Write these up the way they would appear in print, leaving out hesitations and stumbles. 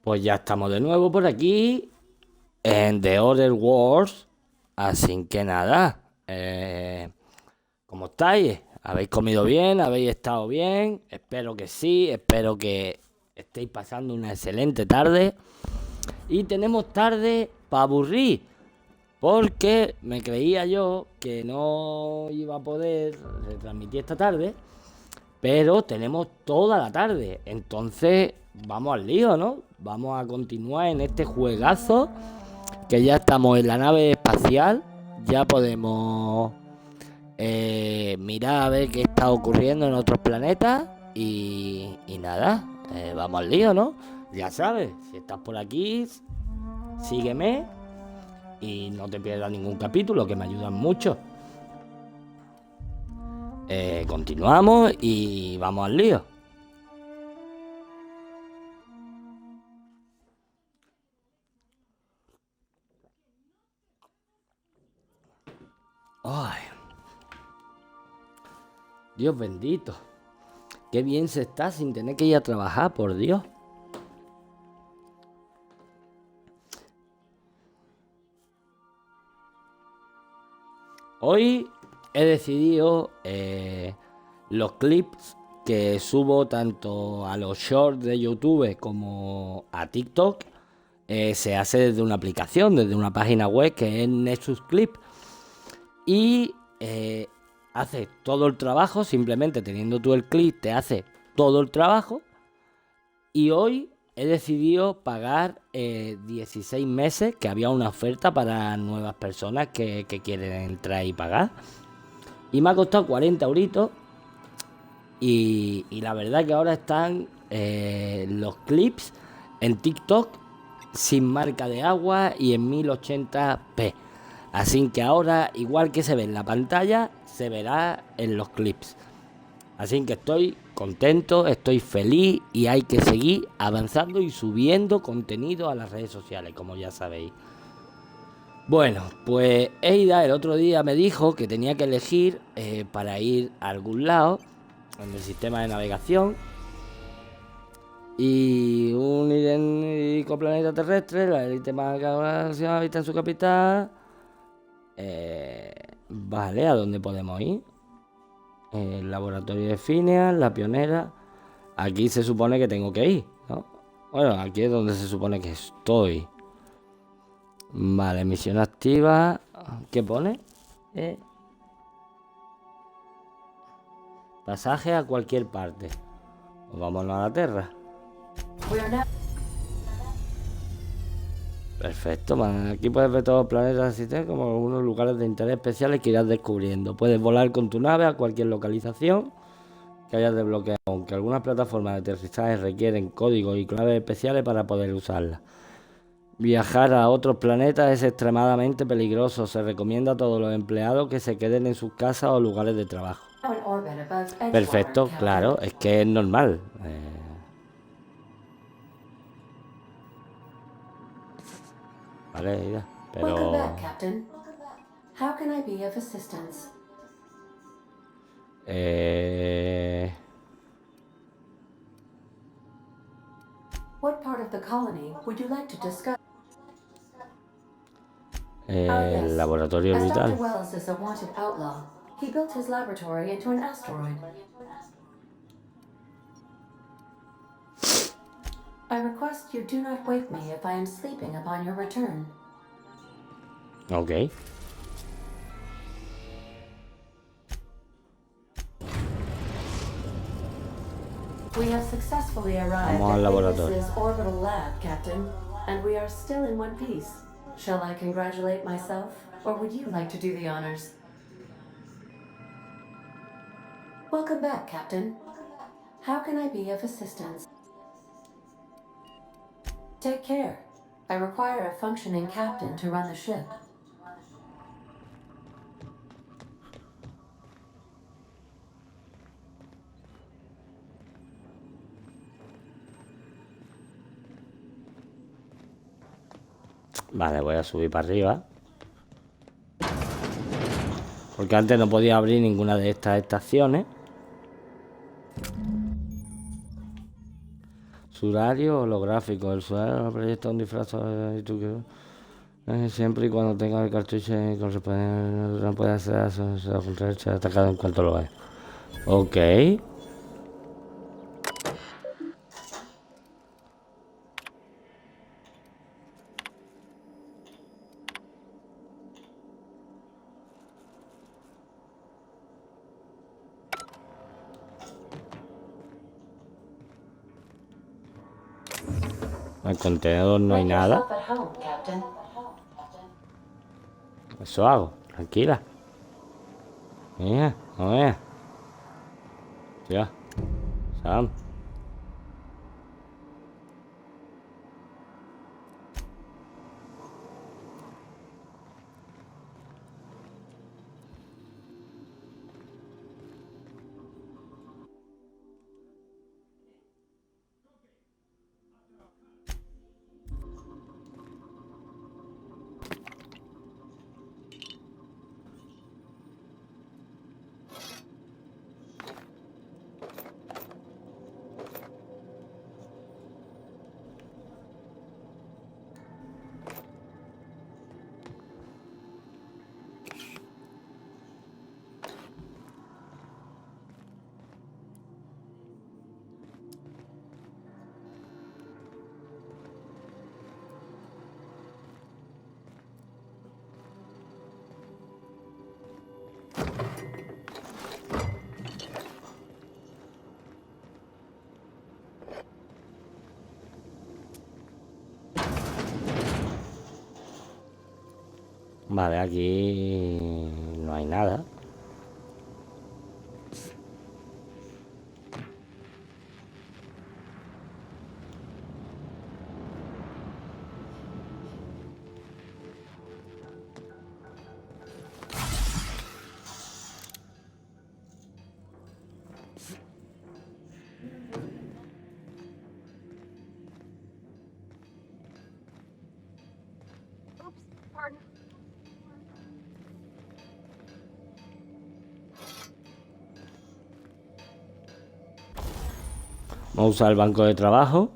Pues ya estamos de nuevo por aquí en The Other Wars. Así que nada, ¿cómo estáis? ¿Habéis comido bien? ¿Habéis estado bien? Espero que sí, espero que estéis pasando una excelente tarde. Y tenemos tarde para aburrir, porque me creía yo que no iba a poder retransmitir esta tarde, pero tenemos toda la tarde. Entonces vamos al lío, ¿no? Vamos a continuar en este juegazo, que ya estamos en la nave espacial. Ya podemos mirar a ver qué está ocurriendo en otros planetas. Y nada, vamos al lío, ¿no? Ya sabes, si estás por aquí, sígueme y no te pierdas ningún capítulo, que me ayudan mucho. Continuamos y vamos al lío. Ay, Dios bendito. Qué bien se está sin tener que ir a trabajar, por Dios. Hoy he decidido los clips que subo tanto a los shorts de YouTube como a TikTok. Se hace desde una aplicación, desde una página web que es Nexus Clip. Y hace todo el trabajo, simplemente teniendo tú el clip te hace todo el trabajo. Y hoy he decidido pagar 16 meses, que había una oferta para nuevas personas que quieren entrar y pagar. Y me ha costado 40 euritos. Y la verdad que ahora están los clips en TikTok sin marca de agua y en 1080p. Así que ahora, igual que se ve en la pantalla, se verá en los clips. Así que estoy contento, estoy feliz y hay que seguir avanzando y subiendo contenido a las redes sociales, como ya sabéis. Bueno, pues Eida el otro día me dijo que tenía que elegir para ir a algún lado en el sistema de navegación. Y un idéntico planeta terrestre, la élite más galaxia habita en su capital. Vale, ¿a dónde podemos ir? El laboratorio de Phineas, la pionera. Aquí se supone que tengo que ir, ¿no? Bueno, aquí es donde se supone que estoy. Vale, misión activa. ¿Qué pone? Pasaje a cualquier parte. Pues vámonos a la Tierra. Perfecto, man. Aquí puedes ver todos los planetas del sistema como algunos lugares de interés especiales que irás descubriendo. Puedes volar con tu nave a cualquier localización que hayas desbloqueado, aunque algunas plataformas de aterrizaje requieren códigos y claves especiales para poder usarlas. Viajar a otros planetas es extremadamente peligroso. Se recomienda a todos los empleados que se queden en sus casas o lugares de trabajo. Perfecto, claro, es que es normal. Vale, ya, pero... What part of the colony would you like to discuss? El laboratorio orbital. Dr. Wells is a wanted outlaw. He built his laboratory into an asteroid. I request you do not wake me if I am sleeping upon your return. Ok. We have successfully arrived Vamos al at laboratorio. Ignis's orbital lab, Captain, and we are still in one piece. Shall I congratulate myself, or would you like to do the honors? Welcome back, Captain. How can I be of assistance? Take care. I require a functioning captain to run the ship. Vale, voy a subir para arriba. Porque antes no podía abrir ninguna de estas estaciones. Sudario holográfico. El sudario proyecta un disfraz y tú siempre y cuando tenga el cartucho correspondiente no puede ser atacado en cuanto lo es. Ok. En el contenedor no hay Make nada. yourself at home, Captain. Eso hago, tranquila. Mira, no veas. Ya, Sam. Vale, aquí no hay nada. Vamos a usar el banco de trabajo.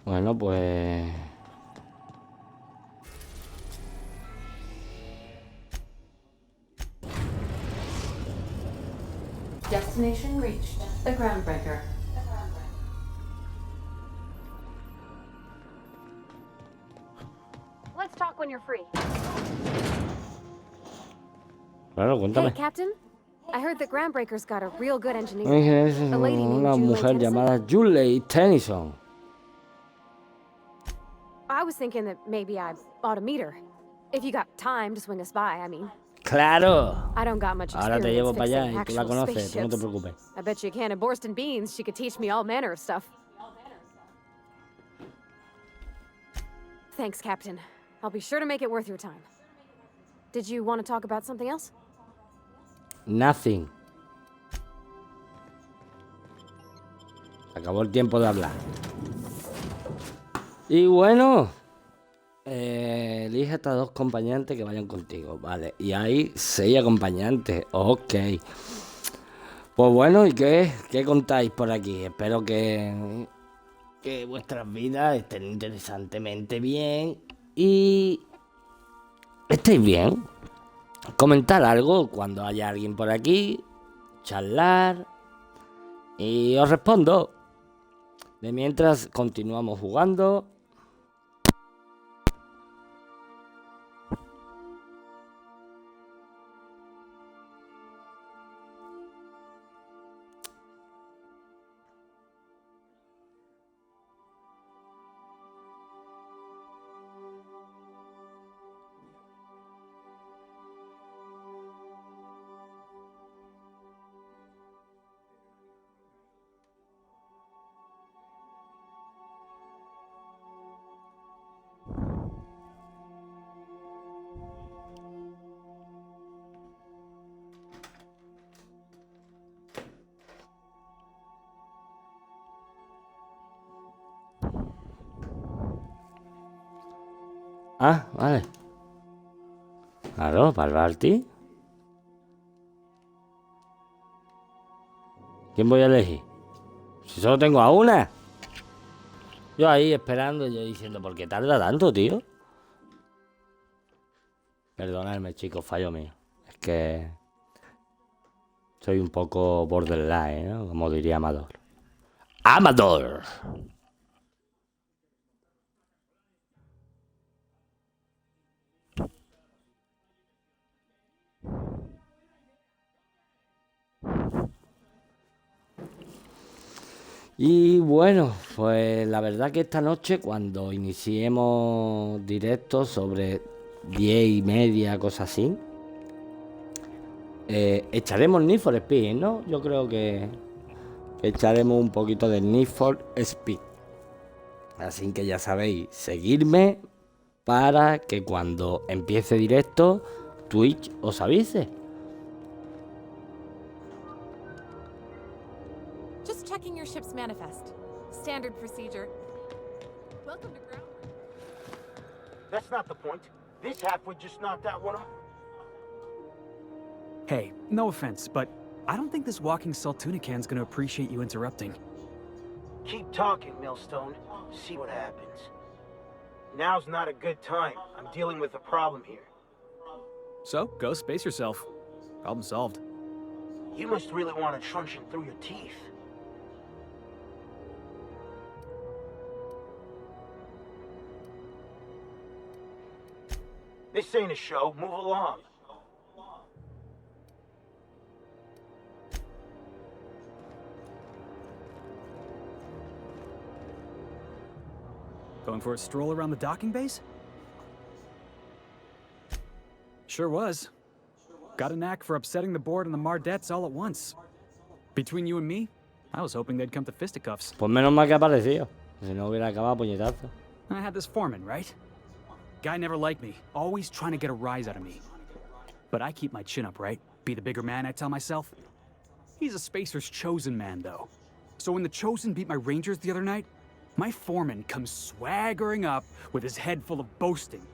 Bueno, pues... Destination reached. The groundbreaker. Let's talk when you're free. Claro, Hey, cuéntame. Captain. I heard that Groundbreaker's got a real good engineer. Es A lady named una Julie mujer Tennyson. llamada Julie Tennyson. I was thinking that maybe I ought to meet her. If you got time to swing us by, I mean. ¡Claro! I don't got much Ahora te experience llevo para allá fixing y tú la actual conoces, tú no te spaceships. preocupes. I bet you a can of Borston beans she could teach me all manner of stuff. Thanks, Captain. I'll be sure to make it worth your time. Did you want to talk about something else? Nothing. Acabó el tiempo de hablar. Y bueno, elige a estas 2 acompañantes que vayan contigo, vale. Y hay 6 acompañantes, ok. Pues bueno, ¿y qué contáis por aquí? Espero que vuestras vidas estén interesantemente bien y estéis bien. Comentar algo cuando haya alguien por aquí, charlar y os respondo. De mientras continuamos jugando. Ah, vale. Claro, para el parte. ¿Quién voy a elegir? Si solo tengo a una. Yo ahí esperando, yo diciendo, ¿por qué tarda tanto, tío? Perdonadme, chicos, fallo mío. Es que soy un poco borderline, ¿no? Como diría Amador. ¡Amador! Y bueno, pues la verdad que esta noche cuando iniciemos directos sobre 10:30, cosas así, echaremos Need for Speed, ¿no? Yo creo que echaremos un poquito de Need for Speed. Así que ya sabéis, seguirme para que cuando empiece directo, Twitch os avise. Just checking your ship's manifest. Standard procedure. Welcome to ground. That's not the point. This halfway just knocked out one of... Hey, no offense, but I don't think this walking Saltunican's gonna appreciate you interrupting. Keep talking, Millstone. See what happens. Now's not a good time. I'm dealing with a problem here. So, go space yourself. Problem solved. You must really want a truncheon through your teeth. This ain't a show. Move along. Going for a stroll around the docking base? Sure was. Got a knack for upsetting the board and the Mardettes all at once. Between you and me, I was hoping they'd come to fisticuffs. Pues menos mal que ha aparecido. Si no hubiera acabado puñetazo. I had this foreman, right? Guy never liked me, always trying to get a rise out of me. But I keep my chin up, right? Be the bigger man, I tell myself. He's a Spacer's chosen man, though. So when the Chosen beat my Rangers the other night, my foreman comes swaggering up with his head full of boasting.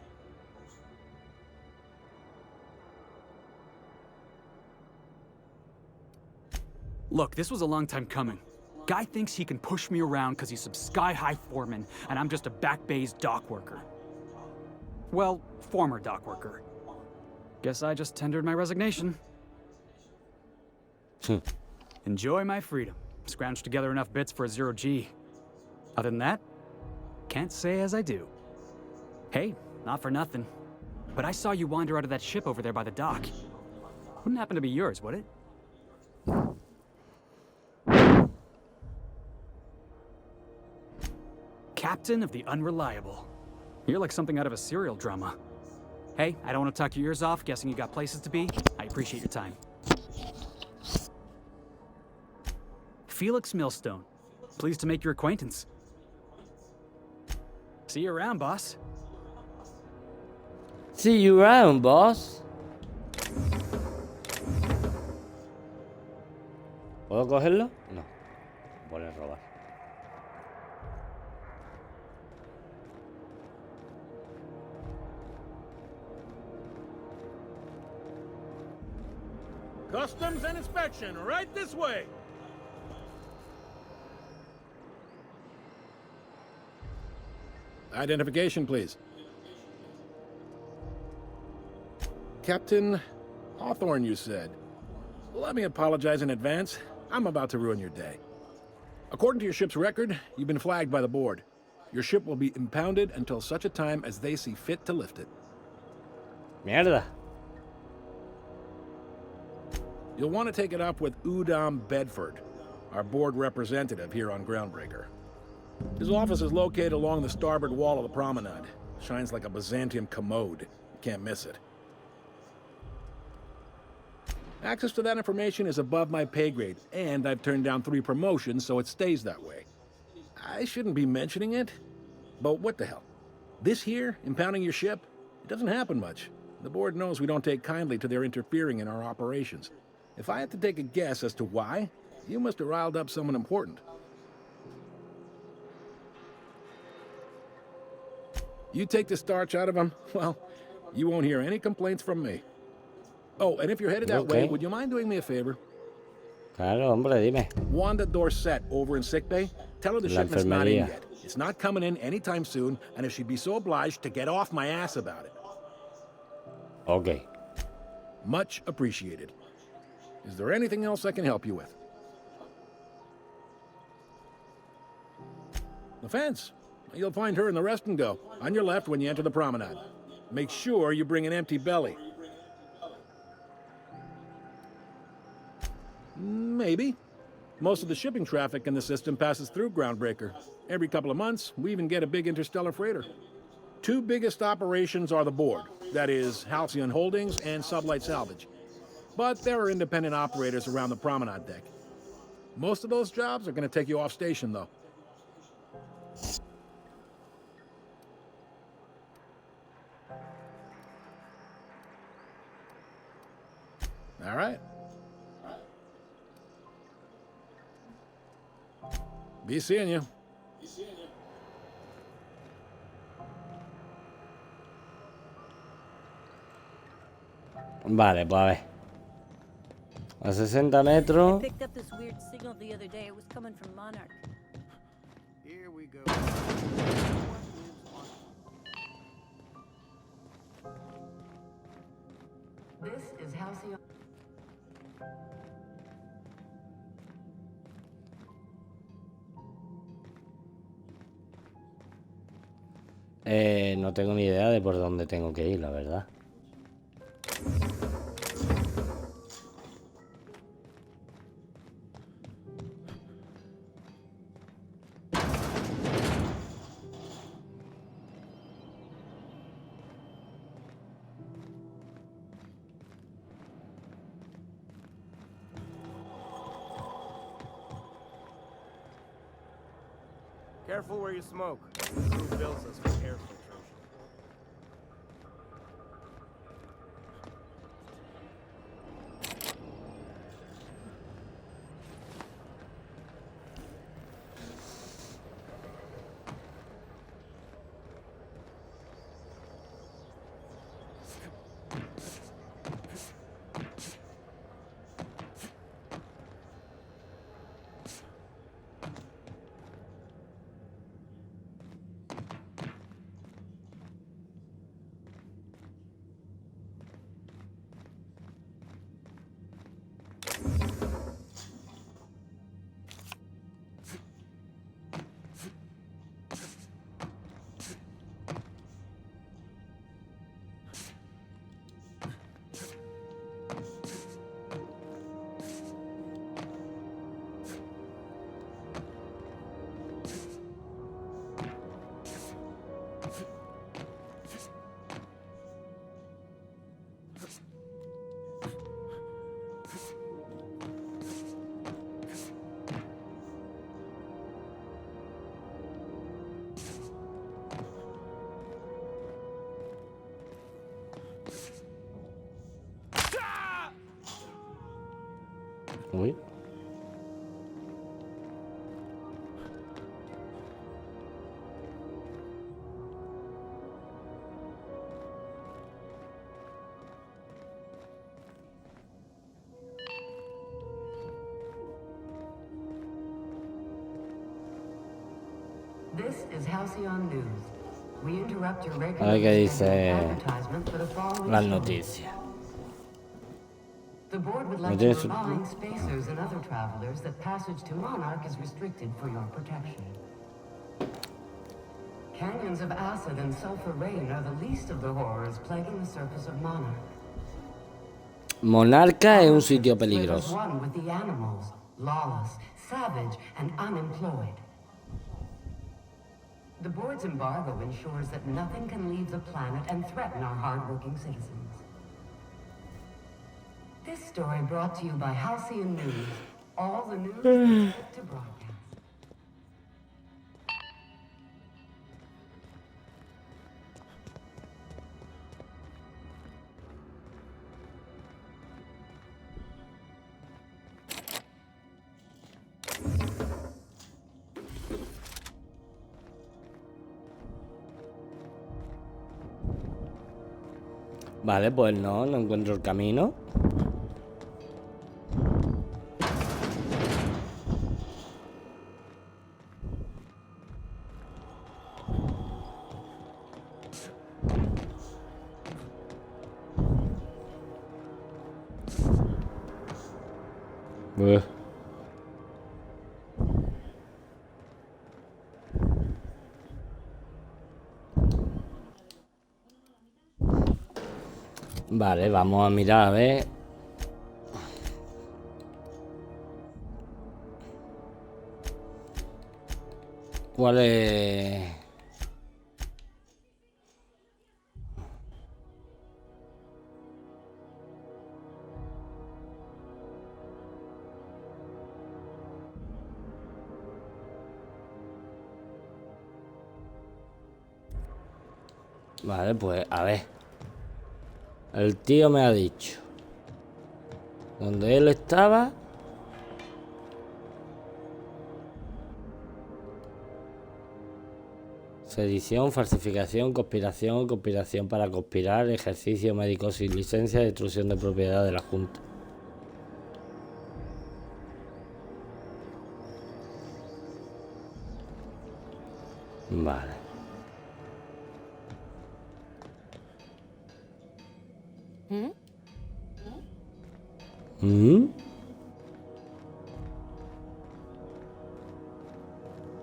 Look, this was a long time coming. Guy thinks he can push me around because he's some sky-high foreman, and I'm just a back bay's dock worker. Well, former dock worker. Guess I just tendered my resignation. Enjoy my freedom. Scrounged together enough bits for a 0G. Other than that, can't say as I do. Hey, not for nothing, but I saw you wander out of that ship over there by the dock. Wouldn't happen to be yours, would it? Captain of the Unreliable. You're like something out of a serial drama. Hey, I don't want to talk your ears off, guessing you got places to be. I appreciate your time. Felix Millstone. Pleased to make your acquaintance. See you around, boss. See you around, boss. ¿Puedo cogerlo? No. Voy a robar. Customs and inspection, right this way. Identification, please. Captain Hawthorne, you said. Let me apologize in advance. I'm about to ruin your day. According to your ship's record, you've been flagged by the board. Your ship will be impounded until such a time as they see fit to lift it. Mierda. You'll want to take it up with Udom Bedford, our board representative here on Groundbreaker. His office is located along the starboard wall of the promenade. Shines like a Byzantium commode. You can't miss it. Access to that information is above my pay grade, and I've turned down 3 promotions, so it stays that way. I shouldn't be mentioning it, but what the hell? This here, impounding your ship, it doesn't happen much. The board knows we don't take kindly to their interfering in our operations. If I had to take a guess as to why, you must have riled up someone important. You take the starch out of them, well, you won't hear any complaints from me. Oh, and if you're headed that way, would you mind doing me a favor? Claro, hombre, dime. Wanda Dorset over in sickbay, tell her the La shipment's not in enfermería. yet. It's not coming in anytime soon, and if she'd be so obliged to get off my ass about it. Ok. Much appreciated. Is there anything else I can help you with? The fence. You'll find her in the rest and go, on your left when you enter the promenade. Make sure you bring an empty belly. Maybe. Most of the shipping traffic in the system passes through Groundbreaker. Every couple of months, we even get a big interstellar freighter. Two biggest operations are the board, that is, Halcyon Holdings and Sublight Salvage. But there are independent operators around the promenade deck. Most of those jobs are going to take you off station, though. All right. Be seeing you. Vale, pues a ver. A 60 metros. Picked up this weird signal the other day. It was coming from Monarch. Here we go. This is Halcyon. No tengo ni idea de por dónde tengo que ir, la verdad. Careful where you smoke. Who builds us for air filtration? Uy. This is Halcyon News. We interrupt your A ver regular qué dice advertisement for the following las story. noticias. The board would No like to tiene su- remind spacers and other travelers that passage to Monarch is restricted for your protection. Canyons of acid and sulfur rain are the least of the horrors plaguing the surface of Monarch. Monarca es un sitio Live as peligroso. one with the animals, lawless, savage, and unemployed. The board's embargo ensures that nothing can leave the planet and threaten our hardworking citizens. This story brought to you by Halcyon News. All the news fit to broadcast. Vale, pues no encuentro el camino. Ugh. Vale, vamos a mirar a ver. ¿Cuál es? Vale, pues a ver. El tío me ha dicho donde él estaba. Sedición, falsificación, conspiración para conspirar, ejercicio médico sin licencia, destrucción de propiedad de la Junta. Vale.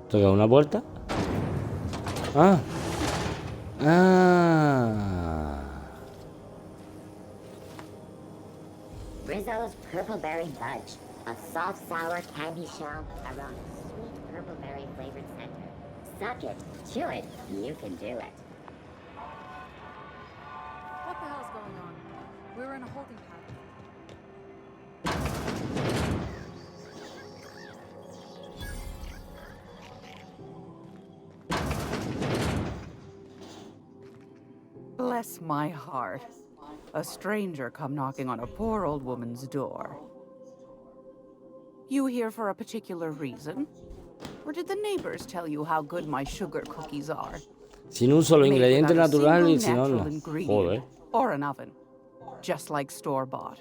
¿Toca una puerta? Ah. Rizzo's Purple Berry Fudge, a soft, sour candy shell around a sweet purple berry flavored center. Suck it, chew it, you can do it. What the hell's going on? We were in a holding pattern. Bless my heart. A stranger come knocking on a poor old woman's door. You here for a particular reason? Or did the neighbors tell you how good my sugar cookies are? Sin un solo Made ingrediente without a natural y single sin natural horno. ingredient, Joder. or an oven. Just like store-bought.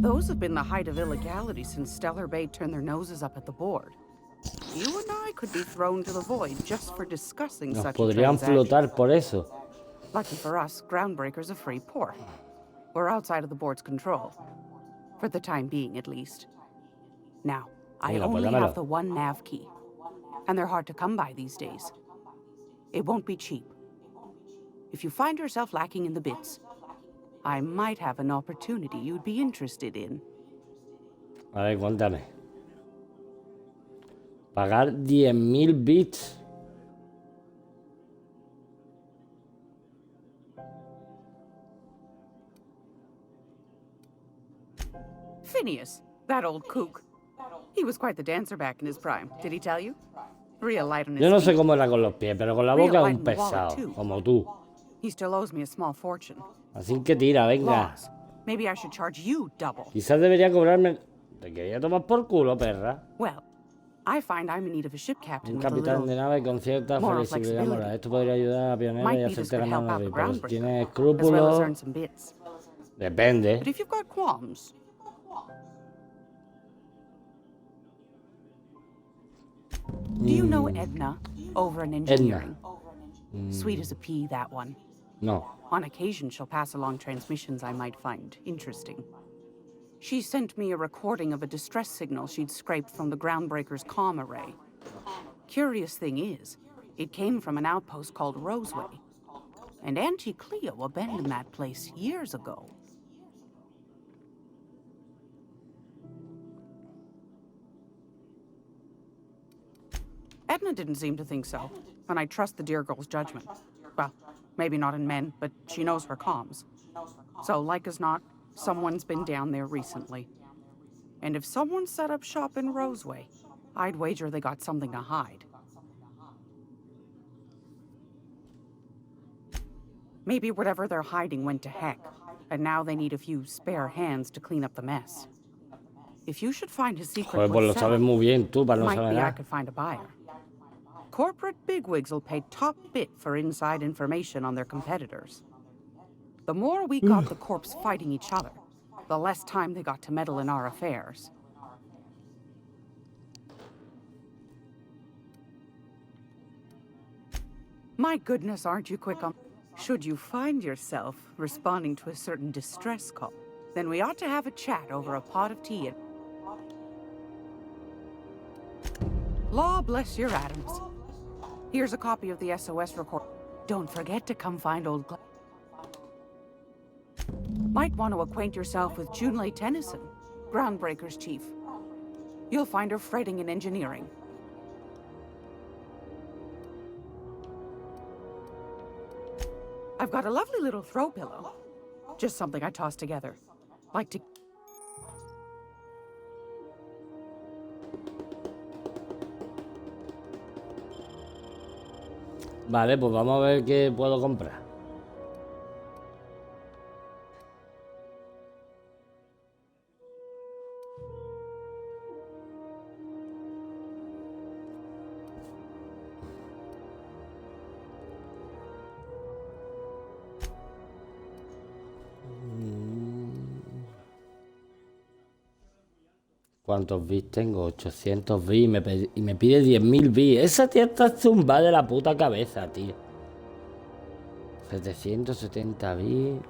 Those have been the height of illegality since Stellar Bay turned their noses up at the board. You and I could be thrown to the void just for discussing Nos such a podrían transaction. flotar por eso. Lucky for us, Groundbreaker's a free port. We're outside of the board's control. For the time being, at least. Now, I Venga, pues only dámelo. have the one nav key. And they're hard to come by these days. It won't be cheap. If you find yourself lacking in the bits, I might have an opportunity you'd be interested in. A ver, cuéntame. Pagar 10.000 bits. Phineas, that old kook. He was quite the dancer back in his prime, did he tell you? Real light on his Yo no sé feet. cómo era con los pies, pero con la Real boca es light un in the wallet, pesado, too. como tú. He still owes me a small fortune. Así que tira, venga. Laws. Maybe I should charge you double. Quizás debería cobrarme... Te quería tomar por culo, perra. Well, I find I'm in need of a ship captain Un with a capitán de little... nave con cierta moral flexibilidad flexibility. moral. Esto podría ayudar a pioneros Might y be this hacerte could ganar help una out the vida. Pero si Groundbreaker, tienes as well as escrúpulos... earn some bits. Depende. But if you've got qualms... Do you know Edna over in engineering? Sweet as a pea, that one. No. On occasion, she'll pass along transmissions I might find interesting. She sent me a recording of a distress signal she'd scraped from the Groundbreaker's comm array. Curious thing is, it came from an outpost called Roseway. And Auntie Cleo abandoned that place years ago. Edna didn't seem to think so, and I trust the dear girl's judgment. Well, maybe not in men, but she knows her comms. So, like as not, someone's been down there recently. And if someone set up shop in Roseway, I'd wager they got something to hide. Maybe whatever they're hiding went to heck, and now they need a few spare hands to clean up the mess. If you should find his secret Joder, pues lo was sabes selling, muy bien tú, para no might saber be I nada. could find a buyer. Corporate bigwigs will pay top bit for inside information on their competitors. The more we got the corps fighting each other, the less time they got to meddle in our affairs. My goodness, aren't you quick on... Should you find yourself responding to a certain distress call, then we ought to have a chat over a pot of tea and... Law bless your atoms. Here's a copy of the SOS record. Don't forget to come find old Might want to acquaint yourself with Junlei Tennyson, Groundbreaker's chief. You'll find her fretting in engineering. I've got a lovely little throw pillow. Just something I tossed together. Like to... Vale, pues vamos a ver qué puedo comprar. ¿Cuántos bits tengo? 800 bits y me pide 10.000 bits. Esa tía está zumbada de la puta cabeza, tío. 770 bits.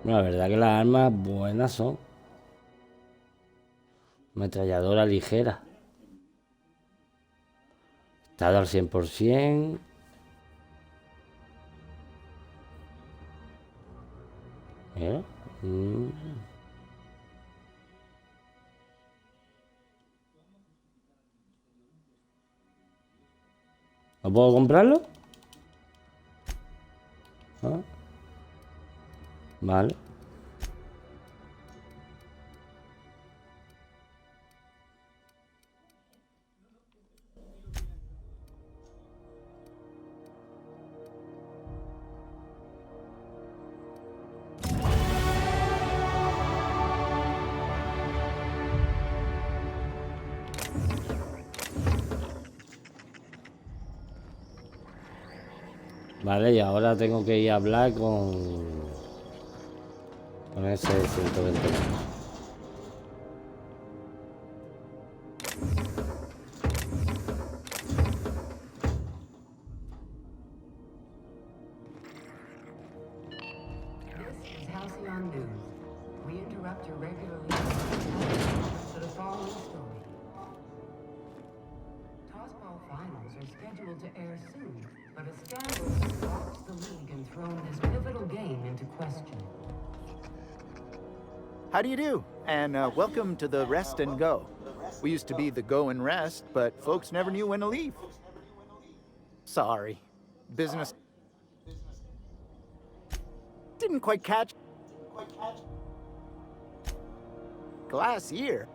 Bueno, la verdad que las armas buenas son. Ametralladora ligera. Estado al 100%. ¿Eh? ¿No puedo comprarlo? ¿Ah? Vale. Vale, y ahora tengo que ir a hablar con ese 120. How do you do? And welcome to the Rest and Go. We used to be the Go and Rest, but folks never knew when to leave. Sorry. Business didn't quite catch. Glass year?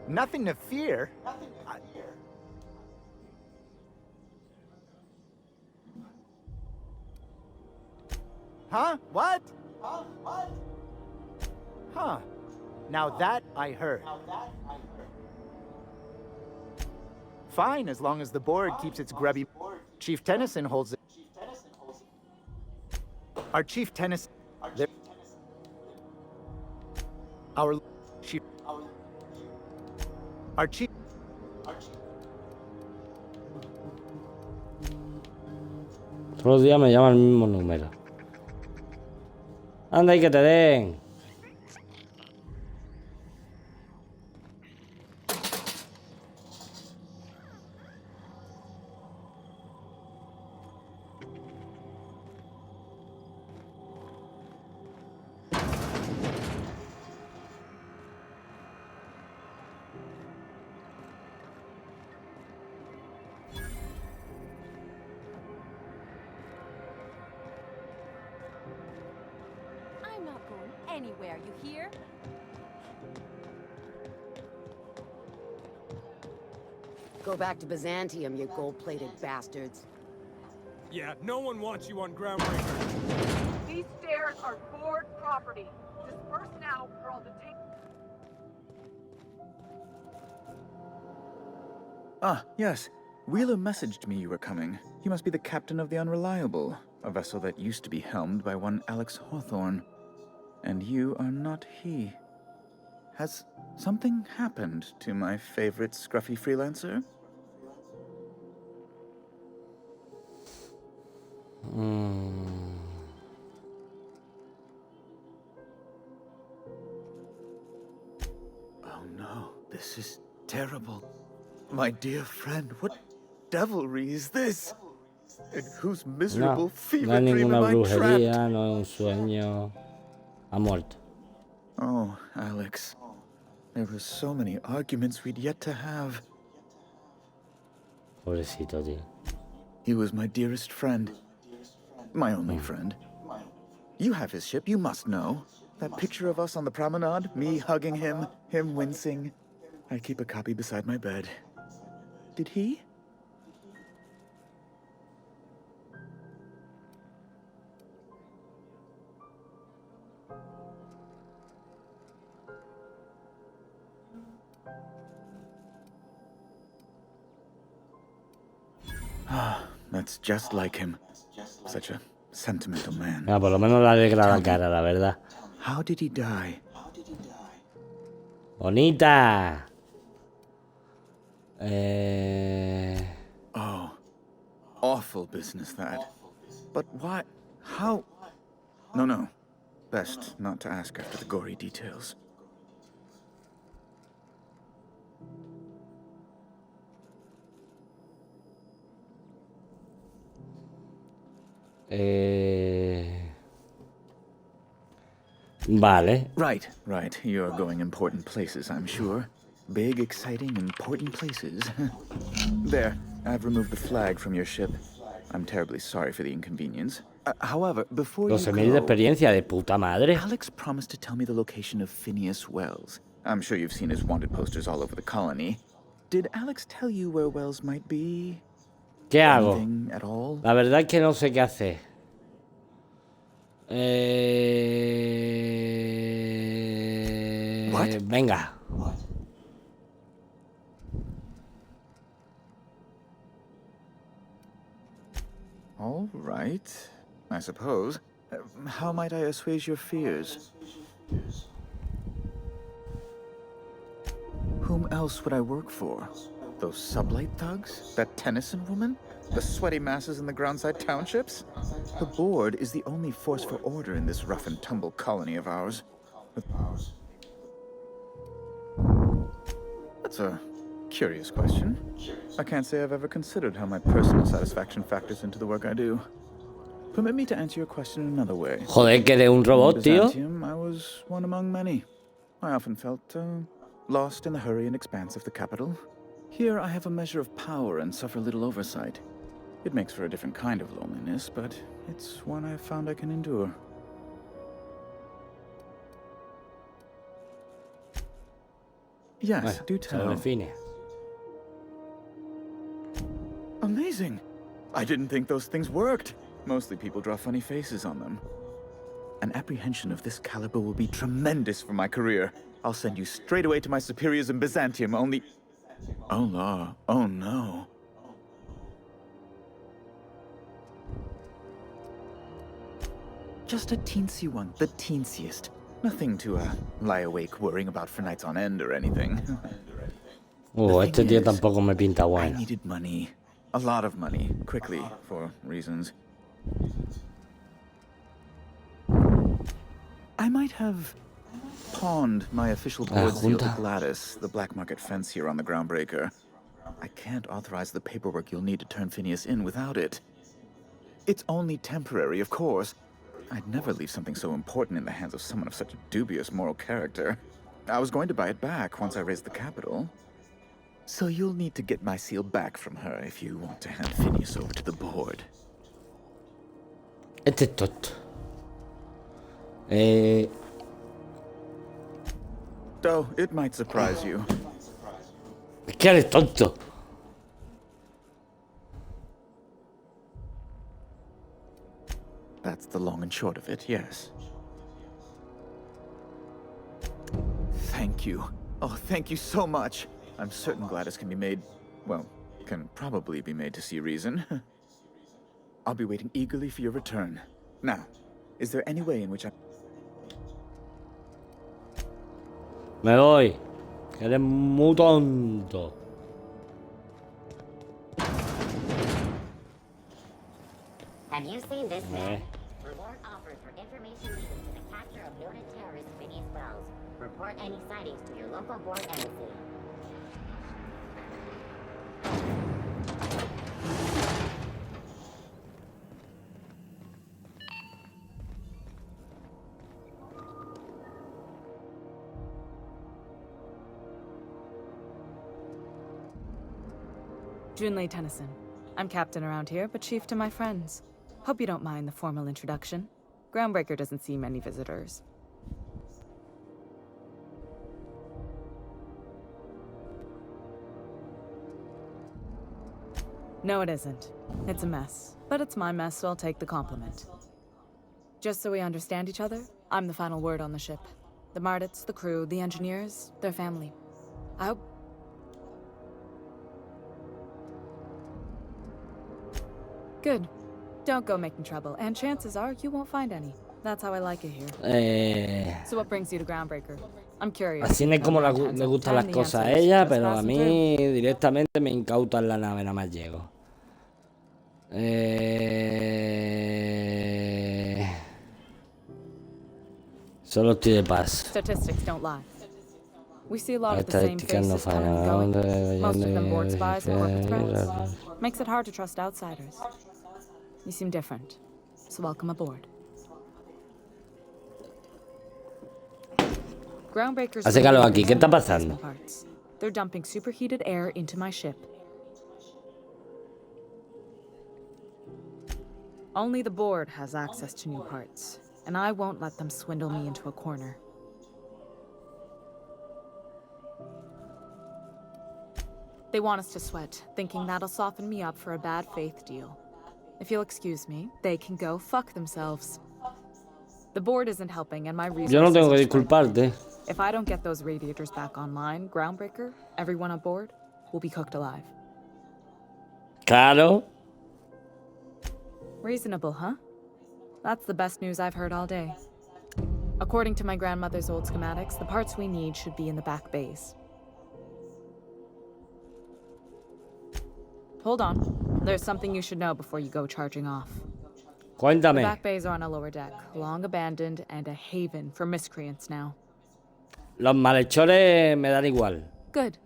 Nothing to fear. Huh? What? Huh. Now that I heard. Fine, as long as the board keeps its grubby... Chief Tennyson holds it. Our Chief Tennyson... Our Chief... Our Chief... Todos los días me llama el mismo número. Anda y que te den. Anywhere, you hear? Go back to Byzantium, you gold-plated bastards. Yeah, no one wants you on Groundbreaker. These stairs are board property. Disperse now, or I'll detain... Ah, yes. Wheeler messaged me you were coming. You must be the captain of the Unreliable, a vessel that used to be helmed by one Alex Hawthorne. And you are not he. Has something happened to my favorite scruffy freelancer? Oh no, this is terrible. My dear friend, what devilry is this? In whose miserable No fever es dream ninguna am I brujería, trapped? no es un sueño. Ha muerto. Oh, Alex. There were so many arguments we'd yet to have. Pobrecito, tío. He was my dearest friend. My only friend. You have his ship, you must know. That picture of us on the promenade, me hugging him, him wincing. I keep a copy beside my bed. Did he? Ah, that's just like him. Such a sentimental man. Ah, por lo menos le alegra la cara, la verdad. How did he die? Bonita. Oh, awful business that. But why? How? No. Best not to ask after the gory details. Vale. Right. You're going important places, I'm sure. Big, exciting, important places. There, I've removed the flag from your ship. I'm terribly sorry for the inconvenience. However, before you 12.000 de go, experiencia, de puta madre. Alex promised to tell me the location of Phineas Wells. I'm sure you've seen his wanted posters all over the colony. Did Alex tell you where Wells might be? ¿Qué hago? Anything at all? La verdad es que no sé qué hacer. What? Venga. All right, I suppose. How might I assuage your fears? Whom else would I work for? Those sublight thugs? That Tennyson woman? The sweaty masses in the groundside townships? The board is the only force for order in this rough and tumble colony of ours. That's a curious question. I can't say I've ever considered how my personal satisfaction factors into the work I do. Permit me to answer your question in another way. Joder, que eres un robot, tío. Byzantium, I was one among many. I often felt lost in the hurry and expanse of the capital. Here I have a measure of power and suffer little oversight. It makes for a different kind of loneliness, but it's one I've found I can endure. Yes, do tell. Amazing! I didn't think those things worked. Mostly people draw funny faces on them. An apprehension of this caliber will be tremendous for my career. I'll send you straight away to my superiors in Byzantium, only... Oh, la. Oh, no. Just a teensy one, the teensiest. Nothing to lie awake worrying about for nights on end or anything. Oh, este tío tampoco me pinta bueno. I needed money. A lot of money, quickly, for reasons. I might have pawned my official board seal to Gladys, the black market fence here on the Groundbreaker. I can't authorize the paperwork you'll need to turn Phineas in without it. It's only temporary, of course. I'd never leave something so important in the hands of someone of such a dubious moral character. I was going to buy it back once I raised the capital. So you'll need to get my seal back from her if you want to hand Phineas over to the board. Este es tonto. Though it might surprise you. Es que eres tonto. That's the long and short of it, yes. Thank you. Oh, thank you so much. I'm certain Gladys can be made well, can probably be made to see reason. I'll be waiting eagerly for your return. Now, is there any way in which I... Me voy. Que eres muy tonto. Have you seen this man? Reward offered for information leading to the capture of noted terrorist Phineas Wells. Report any sightings to your local board embassy. Junlei Tennyson. I'm captain around here, but chief to my friends. Hope you don't mind the formal introduction. Groundbreaker doesn't see many visitors. No, it isn't. It's a mess. But it's my mess, so I'll take the compliment. Just so we understand each other, I'm the final word on the ship. The Mardits, the crew, the engineers, their family. I hope... Good. Don't go making trouble, and chances are you won't find any. That's how I like it here. So what brings you to Groundbreaker? I'm curious. Así es como le gustan las cosas a ella, pero a mí directamente me incautan la nave, nada más llego. Solo estoy de paso. Statistics don't lie. We see a lot of the same faces coming and going. Most of them board spies and corporate threats. Makes it hard to trust outsiders. You seem different, so welcome aboard. Groundbreakers. Hace calor aquí, ¿qué está pasando? They're dumping superheated air into my ship. Only the board has access to new parts, and I won't let them swindle me into a corner. They want us to sweat, thinking that'll soften me up for a bad faith deal. If you'll excuse me, they can go fuck themselves. The board isn't helping, and my resources. Yo no tengo que disculparte. If I don't get those radiators back online, Groundbreaker, everyone on board, will be cooked alive. Claro. Reasonable, huh? That's the best news I've heard all day. According to my grandmother's old schematics, the parts we need should be in the back bays. Hold on. There's something you should know before you go charging off. Cuéntame. The back bays are on a lower deck, long abandoned and a haven for miscreants now. Los malhechores me dan igual. Good.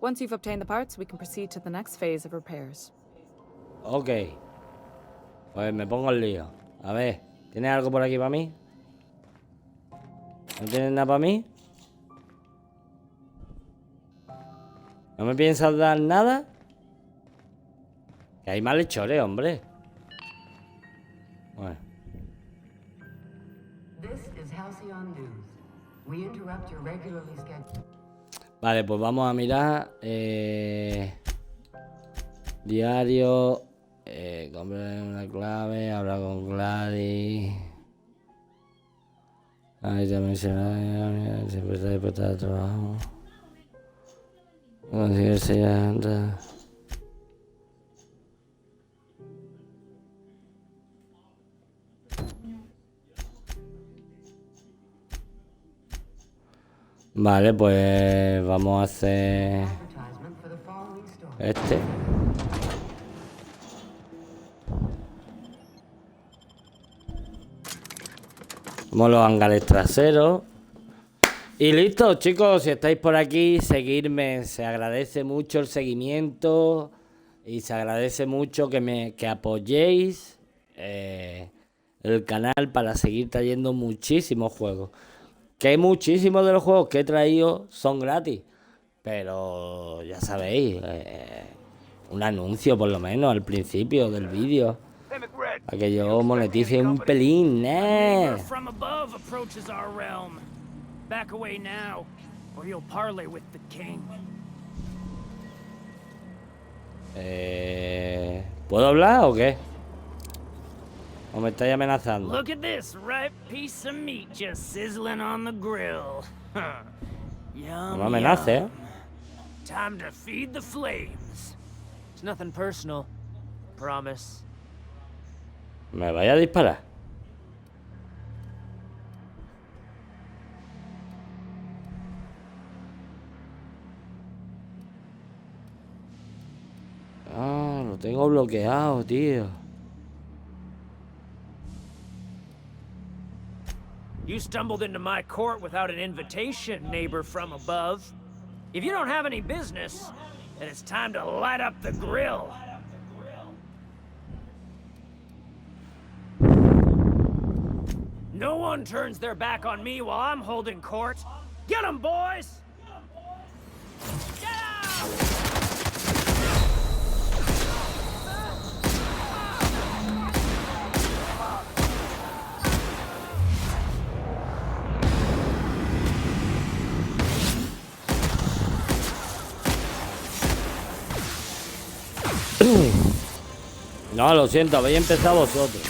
Once you've obtained the parts, we can proceed to the next phase of repairs. Ok. Pues me pongo el lío. A ver, ¿tienes algo por aquí para mí? ¿No tienes nada para mí? ¿No me piensas dar nada? Que hay malhechores, hombre. Bueno. Vale, pues vamos a mirar. Diario. Compré una clave. Habla con Gladys. Ahí te mencioné. Siempre está dispuesta de trabajo. Conseguirse ya antes. Vale, pues vamos a hacer este. Como los hangares traseros. Y listo, chicos, si estáis por aquí, seguirme. Se agradece mucho el seguimiento. Y se agradece mucho que apoyéis el canal para seguir trayendo muchísimos juegos. Que muchísimos de los juegos que he traído son gratis. Pero ya sabéis, un anuncio por lo menos al principio del vídeo. Para que yo monetice un pelín, ¿Puedo hablar o qué? ¿O me estáis amenazando? Look at this ripe piece of meat just sizzling on the grill. No me amenaces, Time to feed the flames. It's nothing personal. Promise. Me vaya a disparar. Ah, lo tengo bloqueado, tío. You stumbled into my court without an invitation, neighbor from above. If you don't have any business, then it's time to light up the grill. No one turns their back on me while I'm holding court. Get 'em, boys! Get out! No, lo siento, habéis empezado vosotros.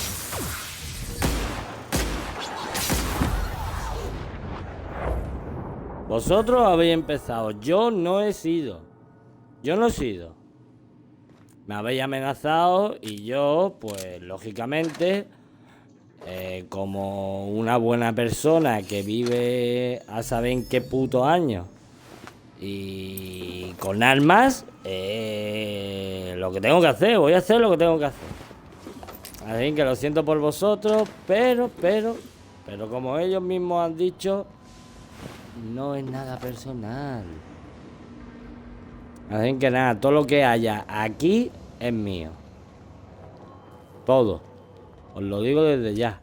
Vosotros habéis empezado. Yo no he sido. Yo no he sido. Me habéis amenazado y yo, pues, lógicamente, como una buena persona que vive a saber en qué puto año y con armas, lo que tengo que hacer, voy a hacer lo que tengo que hacer. Así que lo siento por vosotros, pero como ellos mismos han dicho, no es nada personal. Así que nada, todo lo que haya aquí es mío. Todo. Os lo digo desde ya.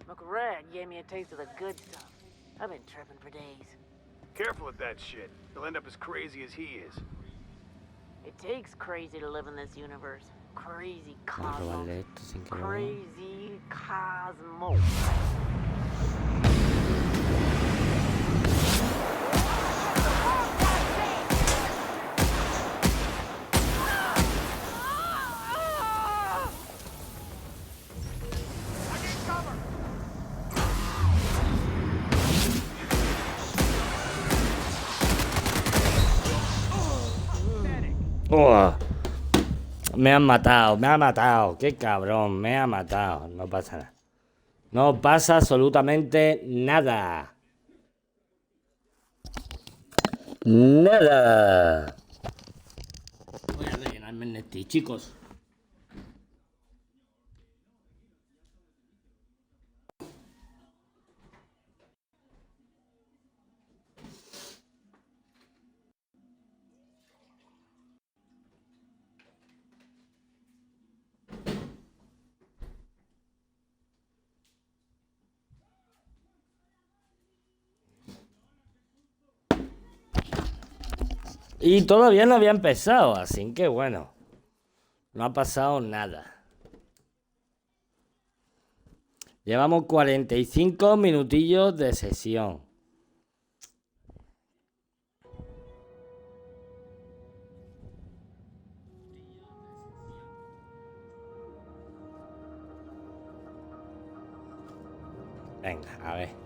McRad gave me a taste of the good stuff. I've been tripping for days. Careful with that shit. You'll end up as crazy as he is. It takes crazy to live in this universe. Crazy cosmos. Crazy cosmos. Oh, me han matado, qué cabrón, me ha matado. No pasa nada. No pasa absolutamente nada. Nada. Voy a rellenarme en este, chicos. Y todavía no había empezado, así que bueno, no ha pasado nada. Llevamos 45 minutillos de sesión. Venga, a ver.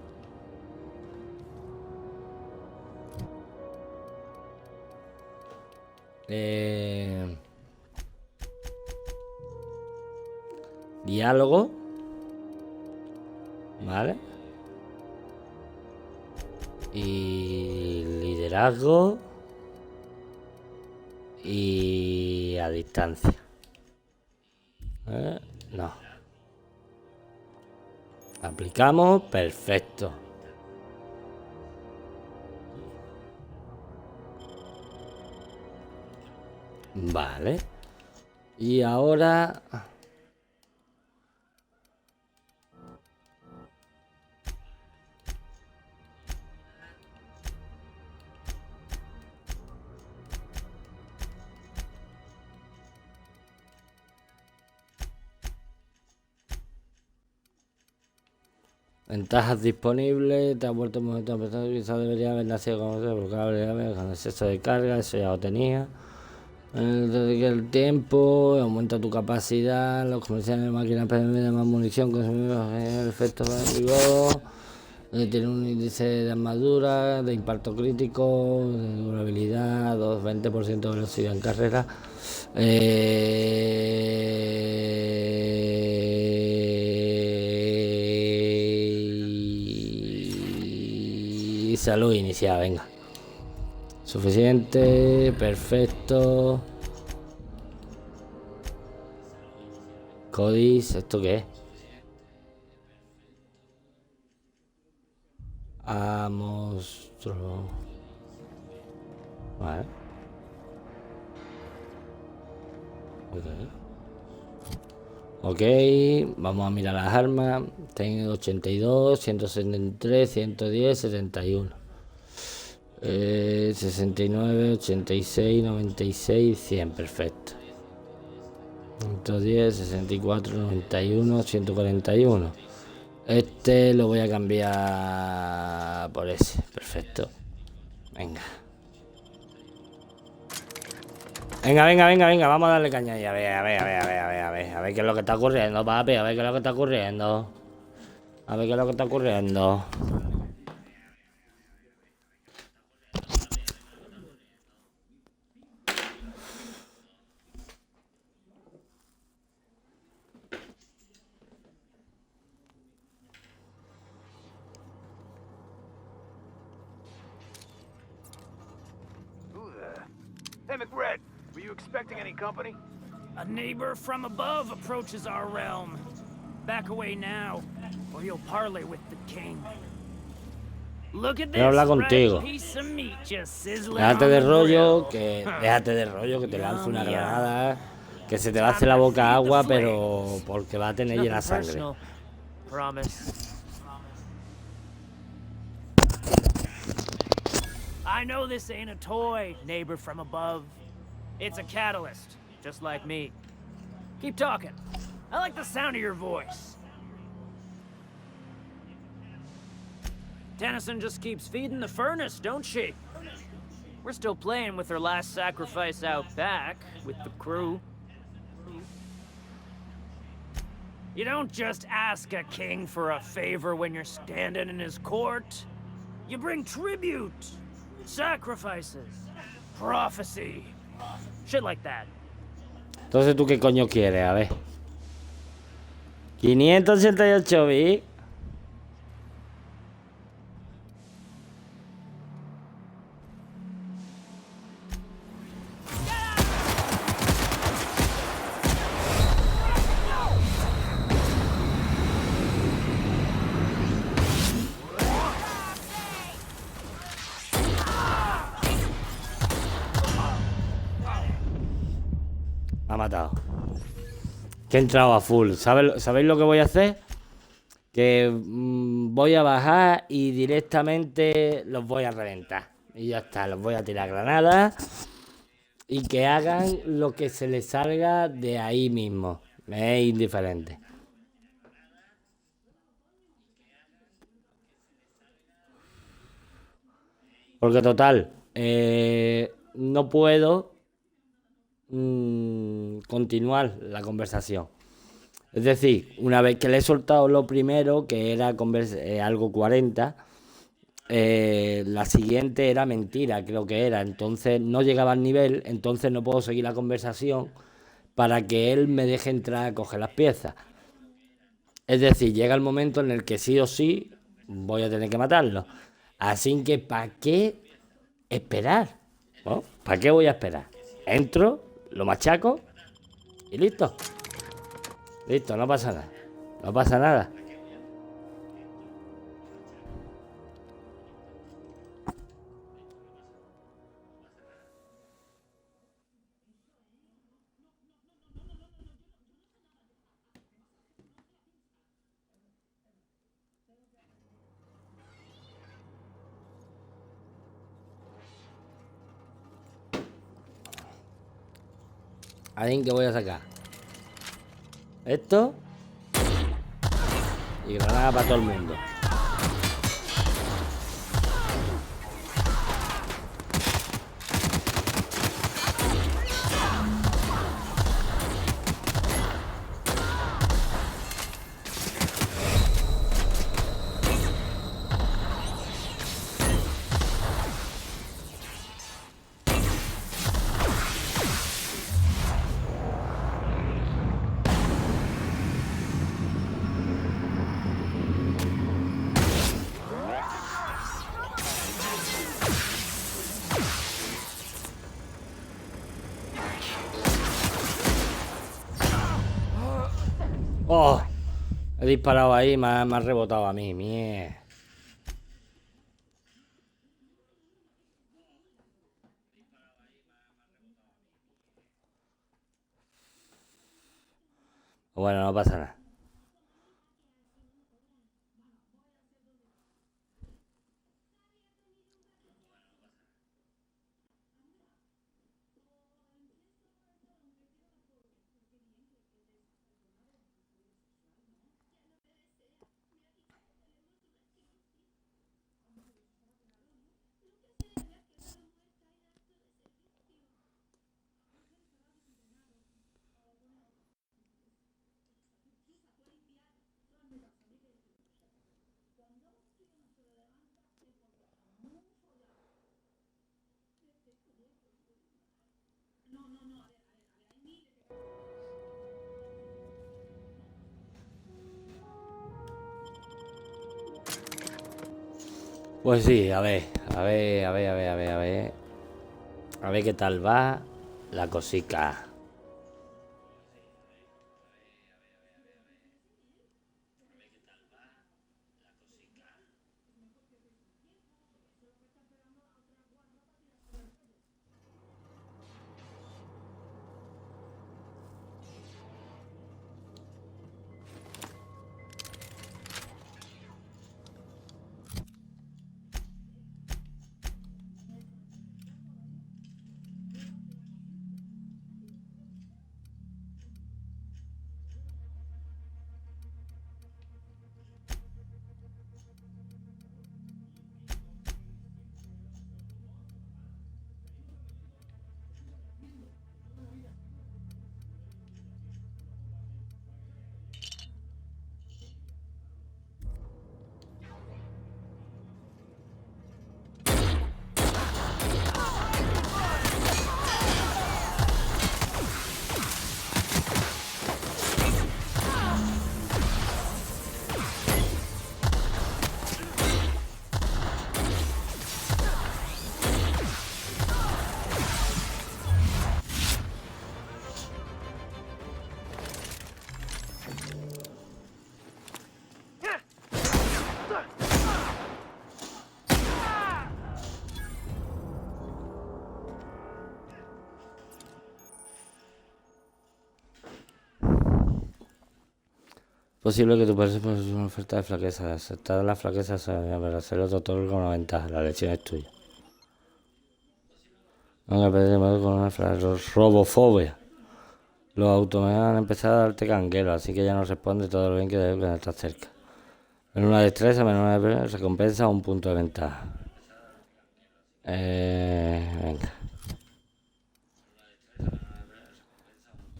Diálogo. Vale. Y liderazgo. Y a distancia. No. Aplicamos. Perfecto. Vale. Y ahora... Ventajas disponibles, te ha vuelto un momento de quizás debería haber nacido con el exceso de carga, eso ya lo tenía. El tiempo, aumenta tu capacidad, los comerciales de máquinas permiten más munición, consumimos el efecto de tiene un índice de armadura, de impacto crítico, de durabilidad, 20% de velocidad en carrera. Y salud inicial, venga. Suficiente, perfecto. Codis, ¿esto qué es? A monstruo. Vale. Ok, vamos a mirar las armas. Tengo 82, 173, 110, 71. 69, 86, 96, 100, perfecto. 110, 64, 91, 141. Este lo voy a cambiar por ese, perfecto. Venga. Venga, vamos a darle caña ahí. A ver qué es lo que está ocurriendo, papi, a ver qué es lo que está ocurriendo. Hey, McRed, were you expecting any company? A neighbor from above approaches our realm. Back away now, or you'll parley with the king. Look at this right piece of meat just sizzling. Déjate de rollo, que te lance una granada, que se te va a hacer la boca agua, pero porque va a tener llena sangre. Promise. I know this ain't a toy, neighbor from above. It's a catalyst, just like me. Keep talking. I like the sound of your voice. Tennyson just keeps feeding the furnace, don't she? We're still playing with her last sacrifice out back, with the crew. You don't just ask a king for a favor when you're standing in his court. You bring tribute. Sacrifices, prophecy, shit like that. Entonces, ¿tú qué coño quieres? A ver. 588 bits. Me ha matado. Que he entrado a full. ¿Sabéis lo que voy a hacer? Que voy a bajar y directamente los voy a reventar. Y ya está, los voy a tirar granadas. Y que hagan lo que se les salga de ahí mismo. Me es indiferente. Porque total, no puedo continuar la conversación. Es decir, una vez que le he soltado lo primero, que era algo 40, la siguiente era mentira, creo que era. Entonces no llegaba al nivel, entonces no puedo seguir la conversación para que él me deje entrar a coger las piezas. Es decir, llega el momento en el que sí o sí voy a tener que matarlo. Así que, ¿para qué esperar? ¿No? ¿Para qué voy a esperar? Entro, lo machaco y listo. Listo, no pasa nada. No pasa nada. Ahí que voy a sacar esto y granada para todo el mundo. He disparado ahí y me ha rebotado a mí. Mierda. Bueno, no pasa nada. Pues sí, a ver qué tal va la cosica. Posible que tu parecer por una oferta de flaqueza. Aceptar las flaquezas, pero hacer otro otorga una ventaja. La elección es tuya. No me pedir con una robofobia. Los automatas han empezado a darte canguelo, así que ya no responde todo lo bien que debe cuando estás cerca. En una destreza, menos una recompensa o un punto de ventaja. Venga.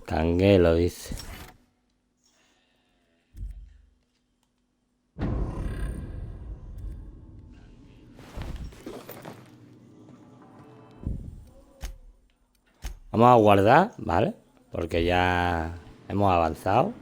Canguelo, dice. Vamos a guardar, ¿vale? Porque ya hemos avanzado.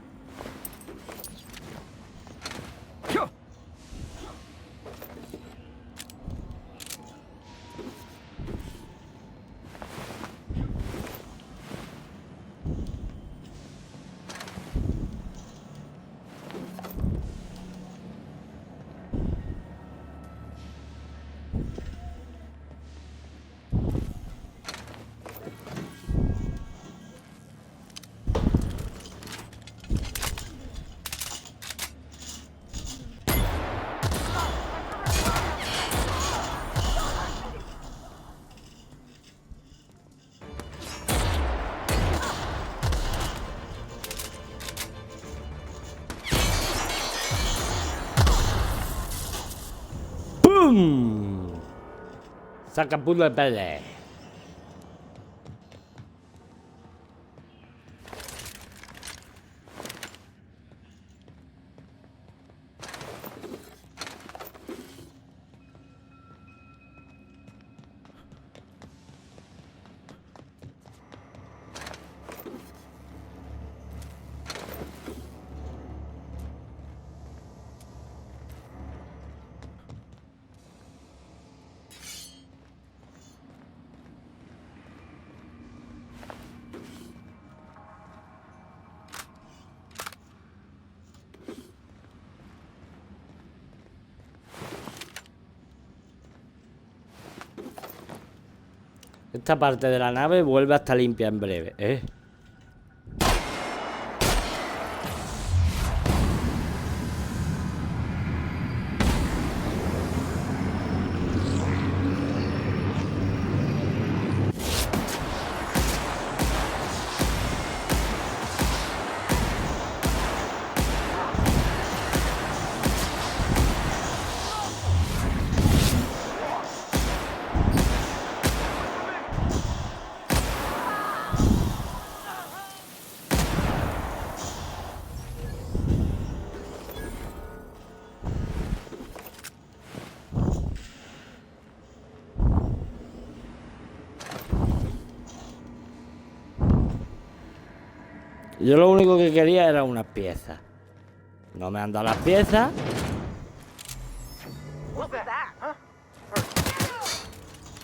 ¡Pum! Saca puto de pele. Esta parte de la nave vuelve a estar limpia en breve, ¿eh? Yo lo único que quería era unas piezas. No me han dado las piezas.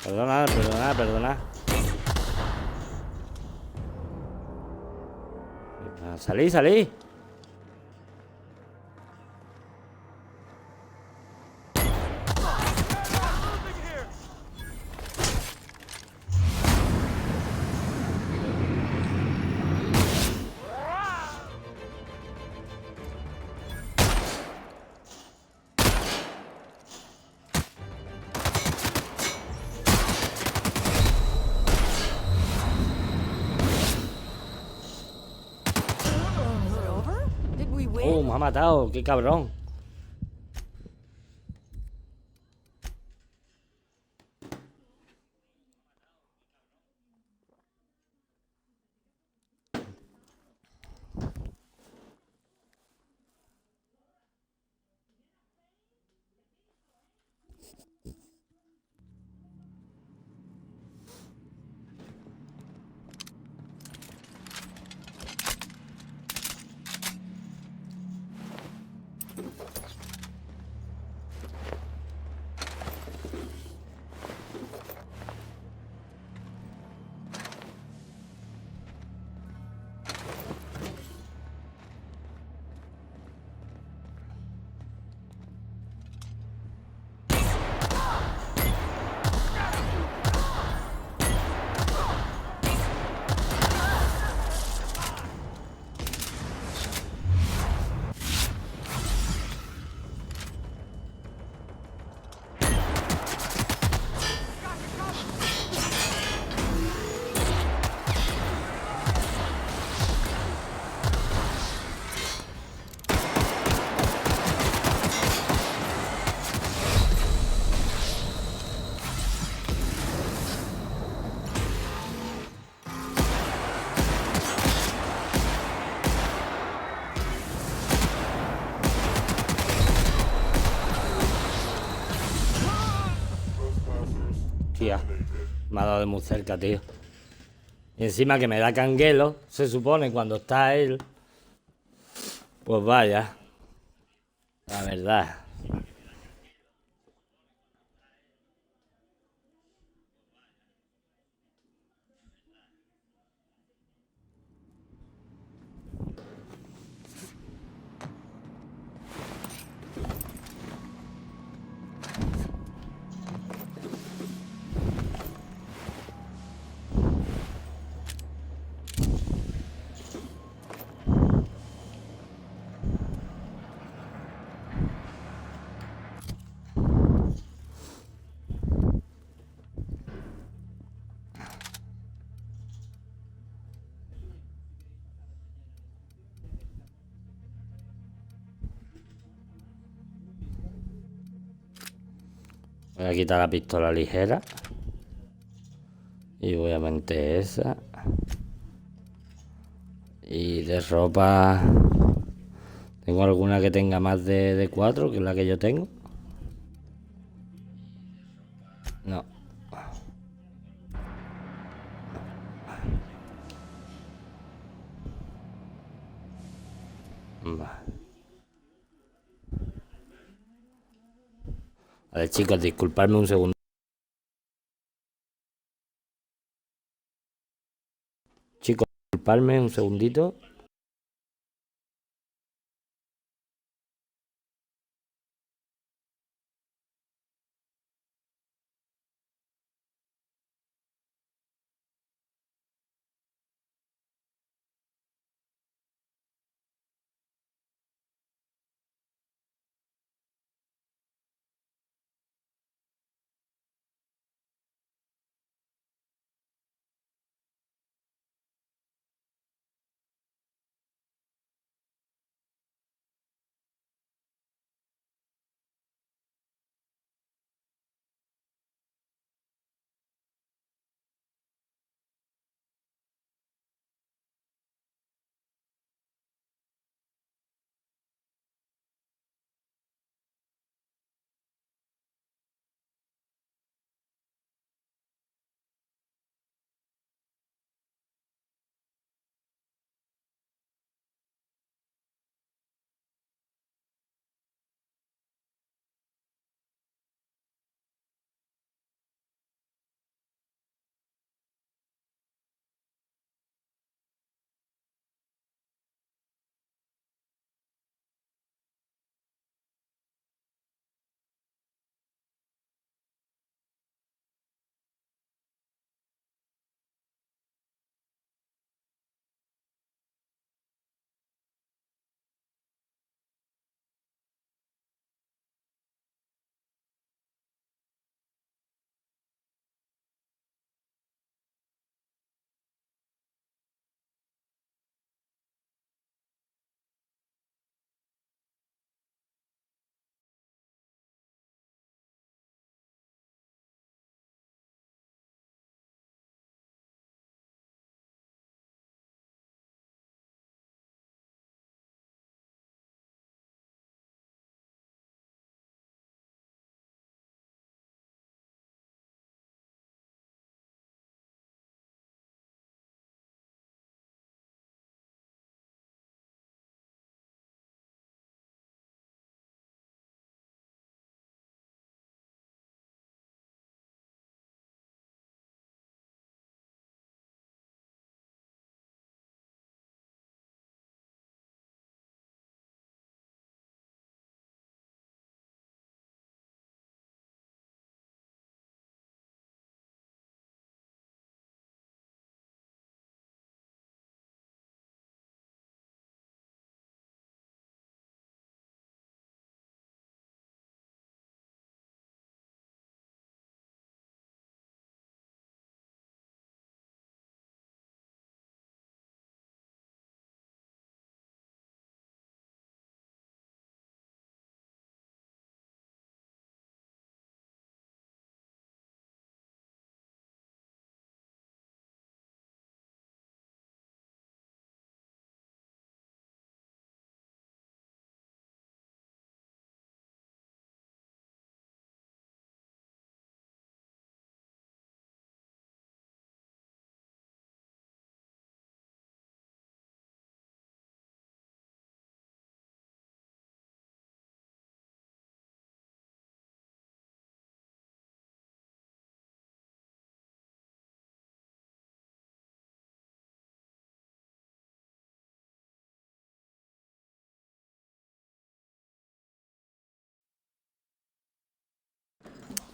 Perdona, perdona, perdona. Salí, salí. Oh, me ha matado, qué cabrón. Tía, me ha dado de muy cerca, tío. Y encima que me da canguelo, se supone, cuando está él. Pues vaya. La verdad. Voy a quitar la pistola ligera. Y obviamente esa. Y de ropa... Tengo alguna que tenga más de 4, que es la que yo tengo. No. Vale, chicos, disculpadme un segundo. Chicos, disculpadme un segundito.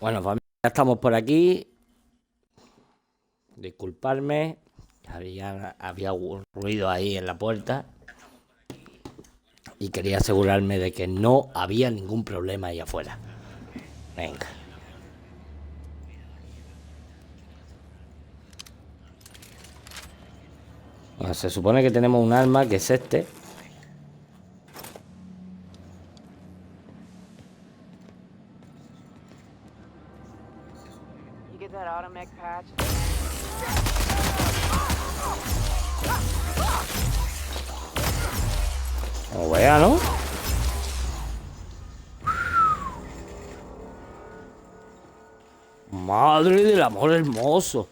Bueno, familia, ya estamos por aquí. Disculpadme, había un ruido ahí en la puerta. Y quería asegurarme de que no había ningún problema ahí afuera. Venga. Bueno, se supone que tenemos un arma que es este. You get that automech patch? Como vea, ¿no? Madre del amor hermoso.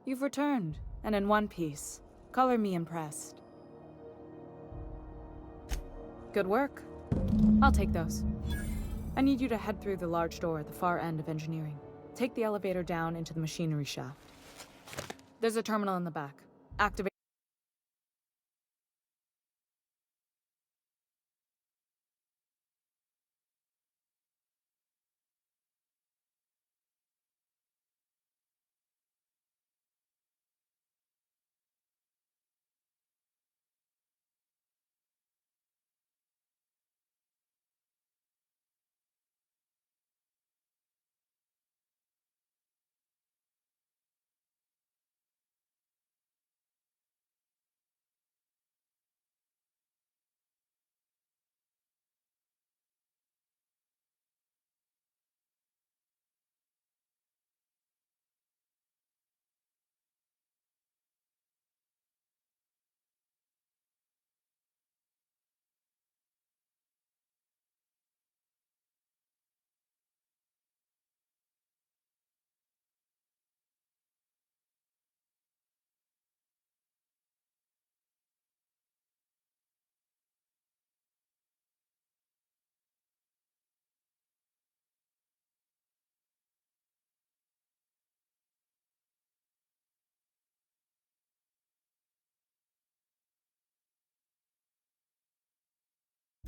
You've returned, and in one piece. Color me impressed. Good work. I'll take those. I need you to head through the large door at the far end of engineering. Take the elevator down into the machinery shaft. There's a terminal in the back. Activate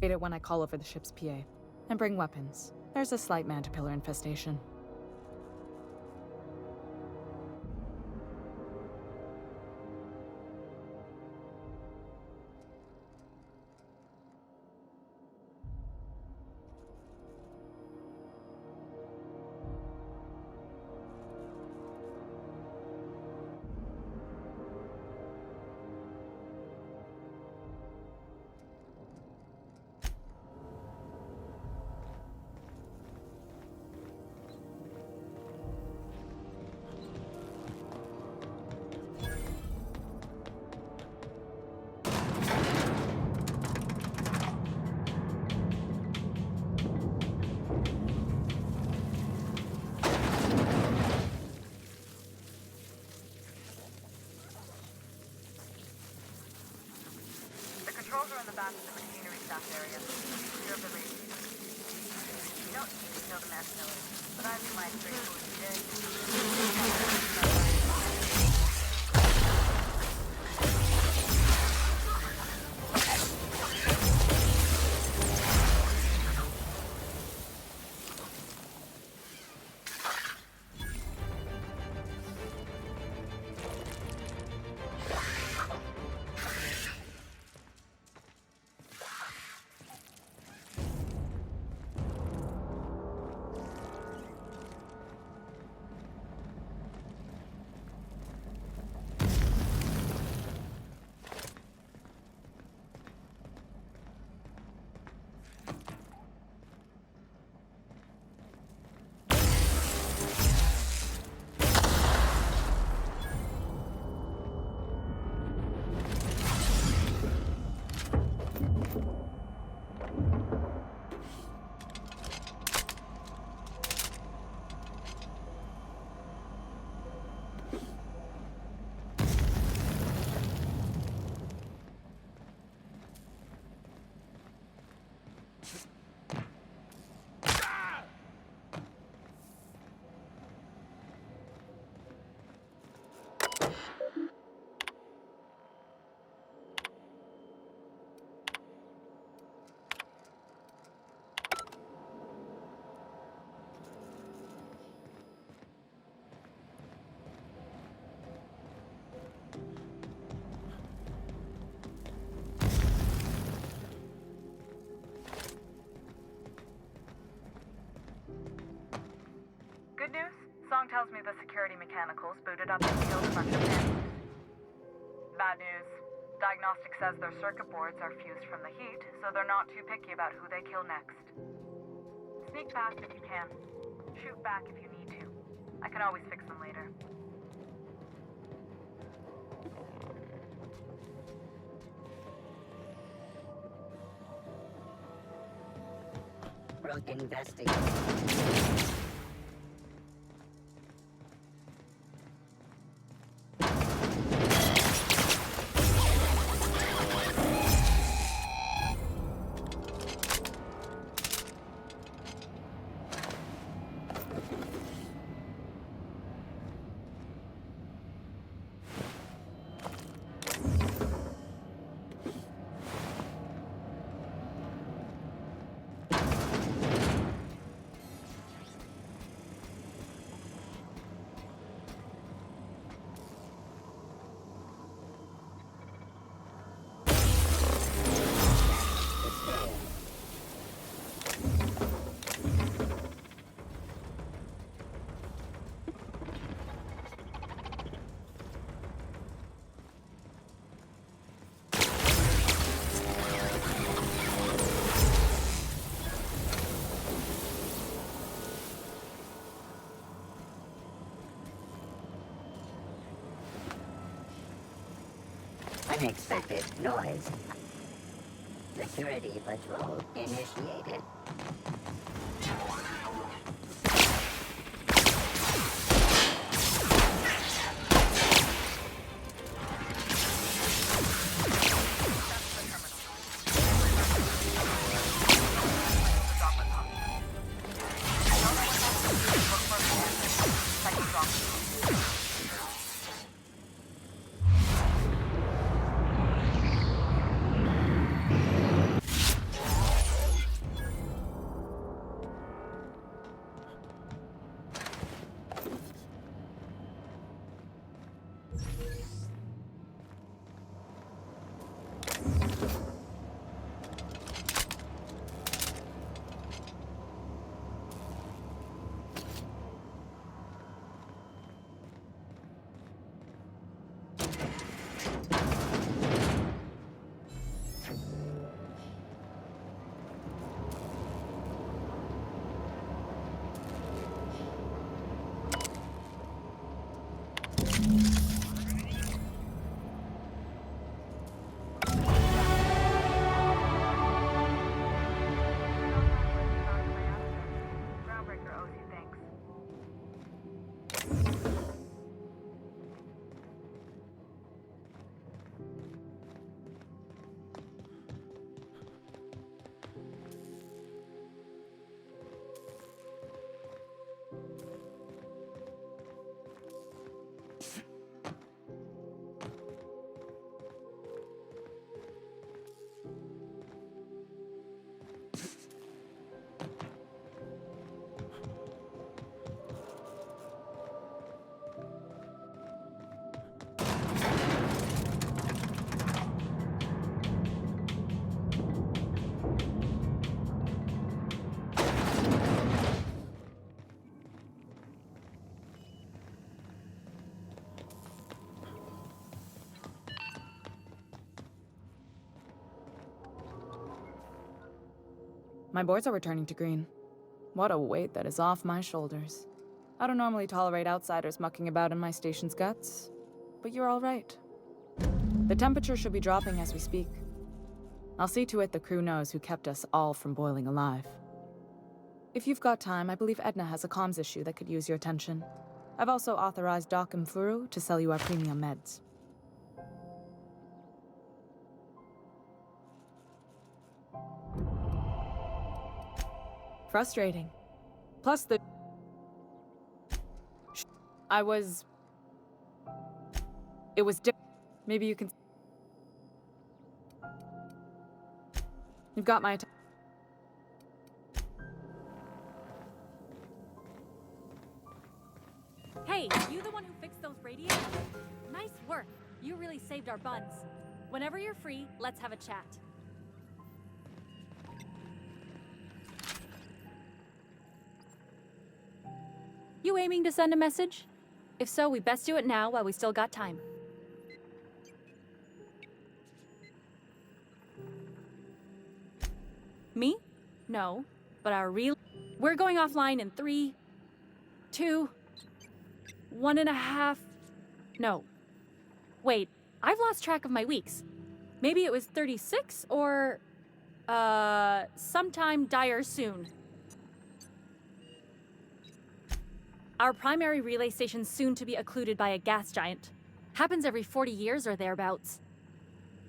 it when I call over the ship's PA. And bring weapons. There's a slight mantipillar infestation. Controls are in the back of the machinery shaft area. Clear of the radiators. You don't need to kill the mass killer, but I do my straightforward Good news? Song tells me the security mechanicals booted up and killed a bunch of men. Bad news. Diagnostic says their circuit boards are fused from the heat, so they're not too picky about who they kill next. Sneak past if you can. Shoot back if you need to. I can always fix them later. Broken vesting. Unexpected noise. Security patrol initiated. My boards are returning to green. What a weight that is off my shoulders. I don't normally tolerate outsiders mucking about in my station's guts, but you're all right. The temperature should be dropping as we speak. I'll see to it the crew knows who kept us all from boiling alive. If you've got time, I believe Edna has a comms issue that could use your attention. I've also authorized Doc and Furu to sell you our premium meds. Frustrating. Plus the... It was maybe you can... You've got my attention. Hey, you the one who fixed those radios? Nice work. You really saved our buns. Whenever you're free, let's have a chat. You aiming to send a message? If so, we best do it now while we still got time. Me? No, but our real... We're going offline in 3, 2, 1.5... No. Wait, I've lost track of my weeks. Maybe it was 36 or... sometime dire soon. Our primary relay station's soon to be occluded by a gas giant. Happens every 40 years or thereabouts.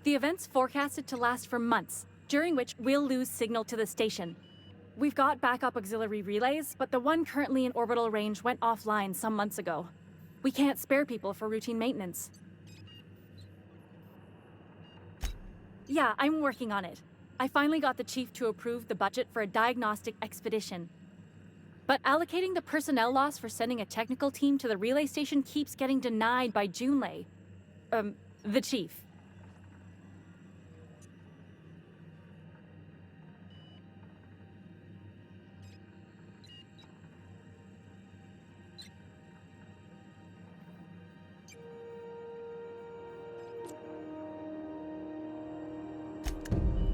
The event's forecasted to last for months, during which we'll lose signal to the station. We've got backup auxiliary relays, but the one currently in orbital range went offline some months ago. We can't spare people for routine maintenance. Yeah, I'm working on it. I finally got the chief to approve the budget for a diagnostic expedition. But allocating the personnel loss for sending a technical team to the relay station keeps getting denied by Junlei. The chief.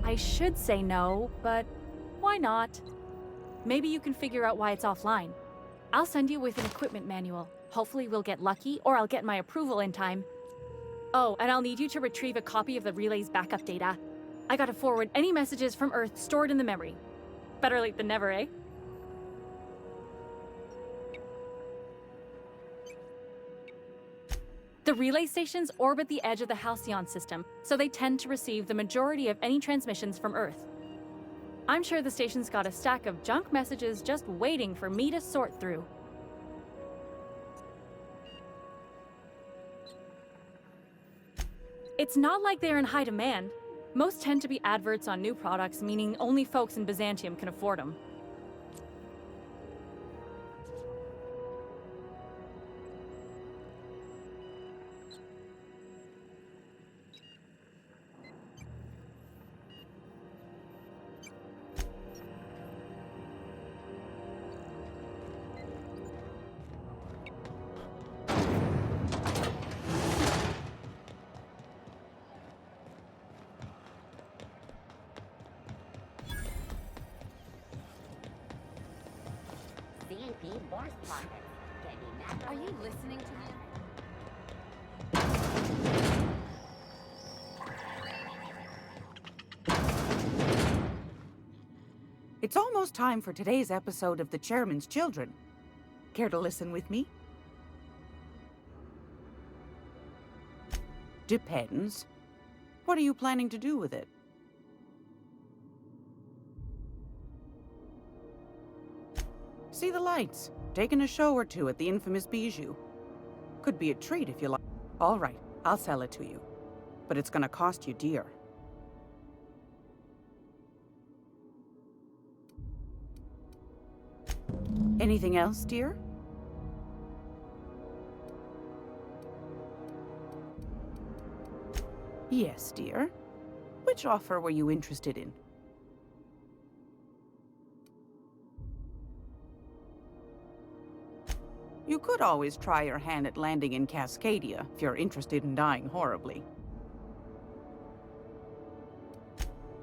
I should say no, but why not? Maybe you can figure out why it's offline. I'll send you with an equipment manual. Hopefully we'll get lucky, or I'll get my approval in time. Oh, and I'll need you to retrieve a copy of the relay's backup data. I gotta forward any messages from Earth stored in the memory. Better late than never, eh? The relay stations orbit the edge of the Halcyon system, so they tend to receive the majority of any transmissions from Earth. I'm sure the station's got a stack of junk messages just waiting for me to sort through. It's not like they're in high demand. Most tend to be adverts on new products, meaning only folks in Byzantium can afford them. Are you listening to me? It's almost time for today's episode of The Chairman's Children. Care to listen with me? Depends. What are you planning to do with it? See the lights. Taking a show or two at the infamous Bijou. Could be a treat if you like. All right, I'll sell it to you. But it's gonna cost you dear. Anything else, dear? Yes, dear. Which offer were you interested in? You could always try your hand at landing in Cascadia if you're interested in dying horribly.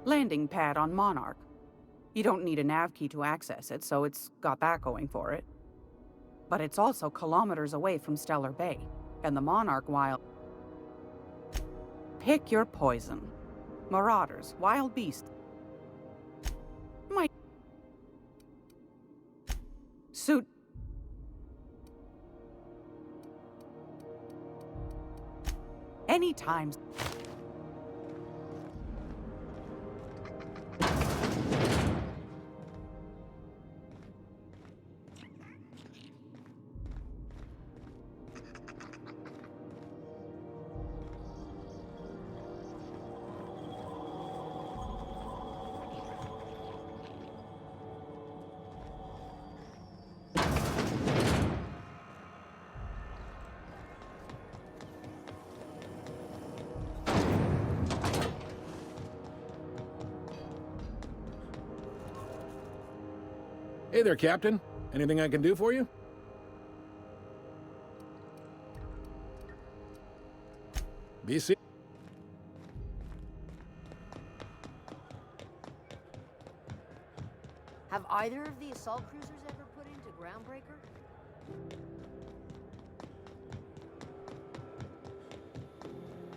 Landing pad on Monarch. You don't need a nav key to access it, so it's got that going for it. But it's also kilometers away from Stellar Bay, and the Monarch wild... Pick your poison. Marauders, wild beasts. Might... Suit... Anytime. Hey there, Captain. Anything I can do for you? BC? Have either of the assault cruisers ever put into Groundbreaker?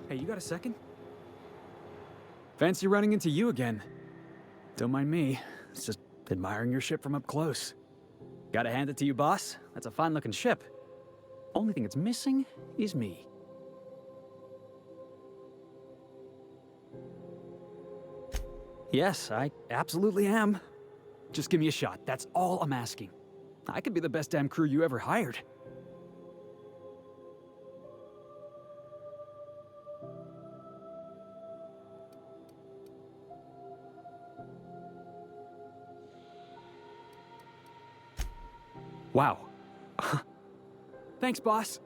Hey, you got a second? Fancy running into you again. Don't mind me. It's just admiring your ship from up close. Gotta hand it to you, boss. That's a fine-looking ship. Only thing it's missing is me. Yes, I absolutely am. Just give me a shot. That's all I'm asking. I could be the best damn crew you ever hired. Wow. Thanks, boss.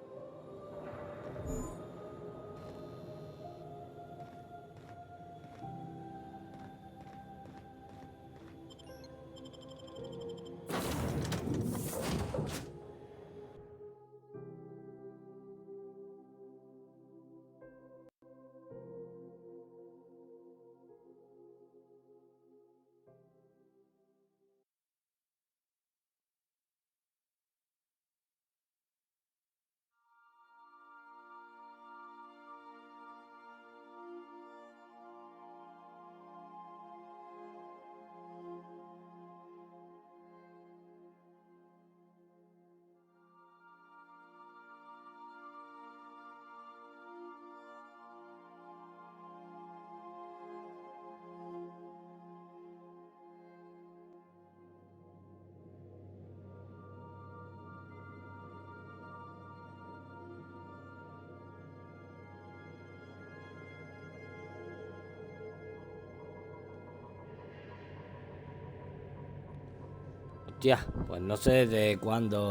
Hostia, pues no sé de cuándo.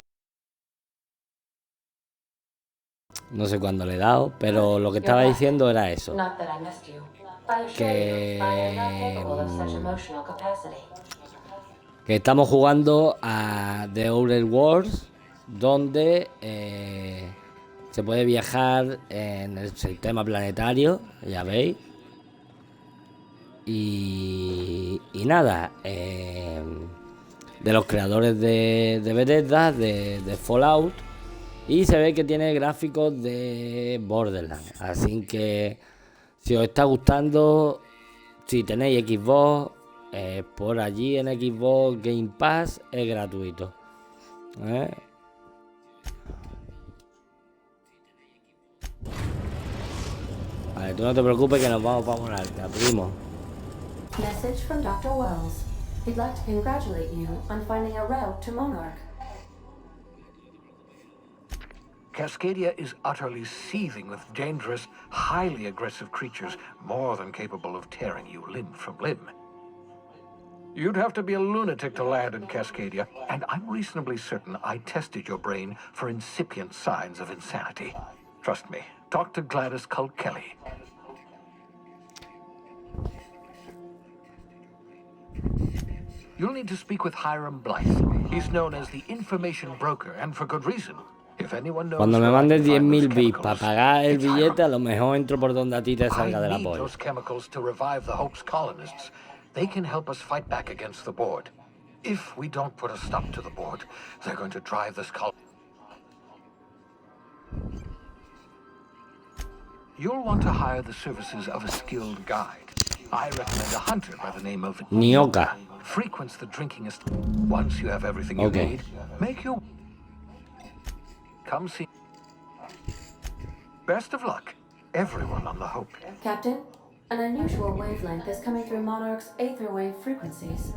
No sé cuándo le he dado, pero lo que estaba diciendo era eso. Not that I missed you. I assure you, I am not capable of such emotional capacity. Que estamos jugando a The Outer Worlds, donde se puede viajar en el sistema planetario, ya veis. Y nada, de los creadores de Bethesda, de Fallout, y se ve que tiene gráficos de Borderlands. Así que si os está gustando, si tenéis Xbox, por allí en Xbox Game Pass es gratuito. Vale, tú no te preocupes que nos vamos para Monarca, primo. Message from Dr. Wells. He'd like to congratulate you on finding a route to Monarch. Cascadia is utterly seething with dangerous, highly aggressive creatures, more than capable of tearing you limb from limb. You'd have to be a lunatic to land in Cascadia, and I'm reasonably certain I tested your brain for incipient signs of insanity. Trust me, talk to Gladys Culkelly. You'll need to speak with Hiram Blythe. He's known as the information broker, and for good reason. If anyone knows Cuando me mandes 10.000 bits para chemicals, pagar el it's billete, a Hiram. lo mejor entro por donde a ti te salga de la I need polla. those chemicals to revive the Hope's colonists. They can help us fight back against the board. If we don't put a stop to the board, they're going to drive this colony. You'll want to hire the services of a skilled guide. I recommend a hunter by the name of Nyoka. Frequents the drinking Once you have everything you Okay. need, make your... Come see. Best of luck, everyone on the Hope. Captain, an unusual wavelength is coming through Monarch's aether wave frequencies.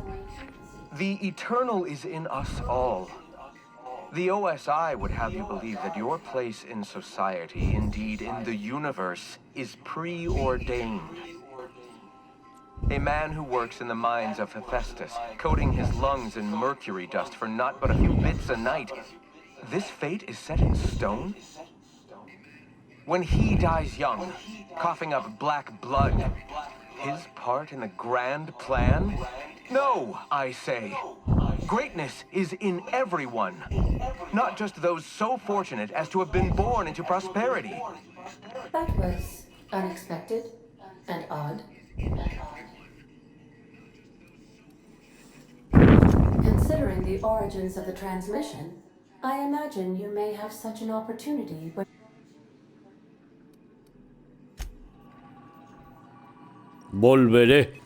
The eternal is in us all. The OSI would have you believe that your place in society, indeed in the universe, is preordained. A man who works in the mines of Hephaestus, coating his lungs in mercury dust for not but a few bits a night. This fate is set in stone? When he dies young, coughing up black blood, his part in the grand plan? No, I say. Greatness is in everyone, not just those so fortunate as to have been born into prosperity. That was unexpected and odd. Considering the origins of the transmission, I imagine you may have such an opportunity, but... Volveré.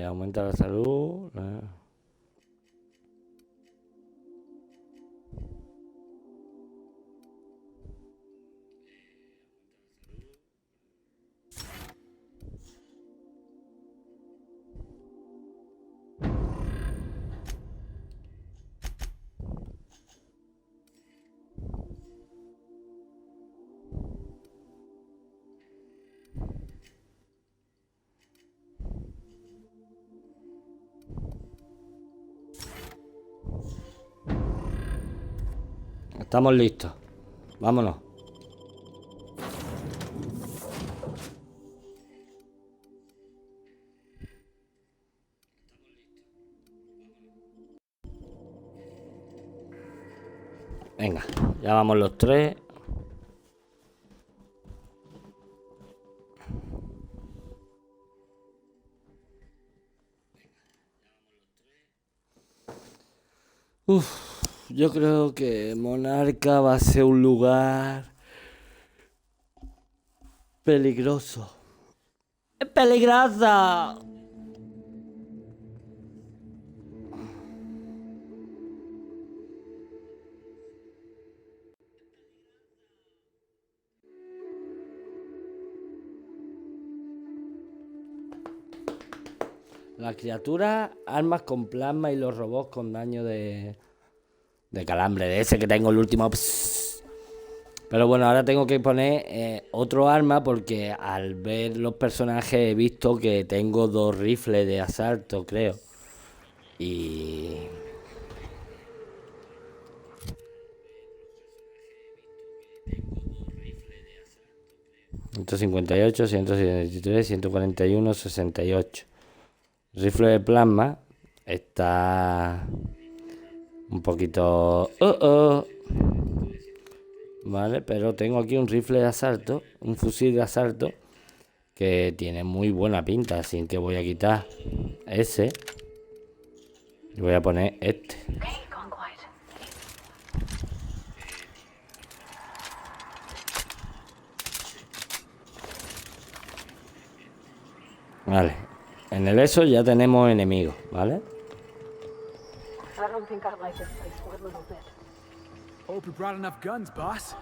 Aumenta la salud. Estamos listos. Vámonos. Venga, ya vamos los tres. Yo creo que Monarca va a ser un lugar peligroso. ¡Es peligrosa! Las criaturas, armas con plasma y los robots con daño de calambre, de ese que tengo el último. Pero bueno, ahora tengo que poner otro arma porque al ver los personajes he visto que tengo 2 rifles de asalto, creo. Y... 158, 173, 141, 68. Rifle de plasma está un poquito... Vale, pero tengo aquí un rifle de asalto, un fusil de asalto que tiene muy buena pinta, así que voy a quitar ese y voy a poner este. Vale, en el eso ya tenemos enemigos, ¿vale? I don't think I like this place for a little bit. Hope you brought enough guns, boss.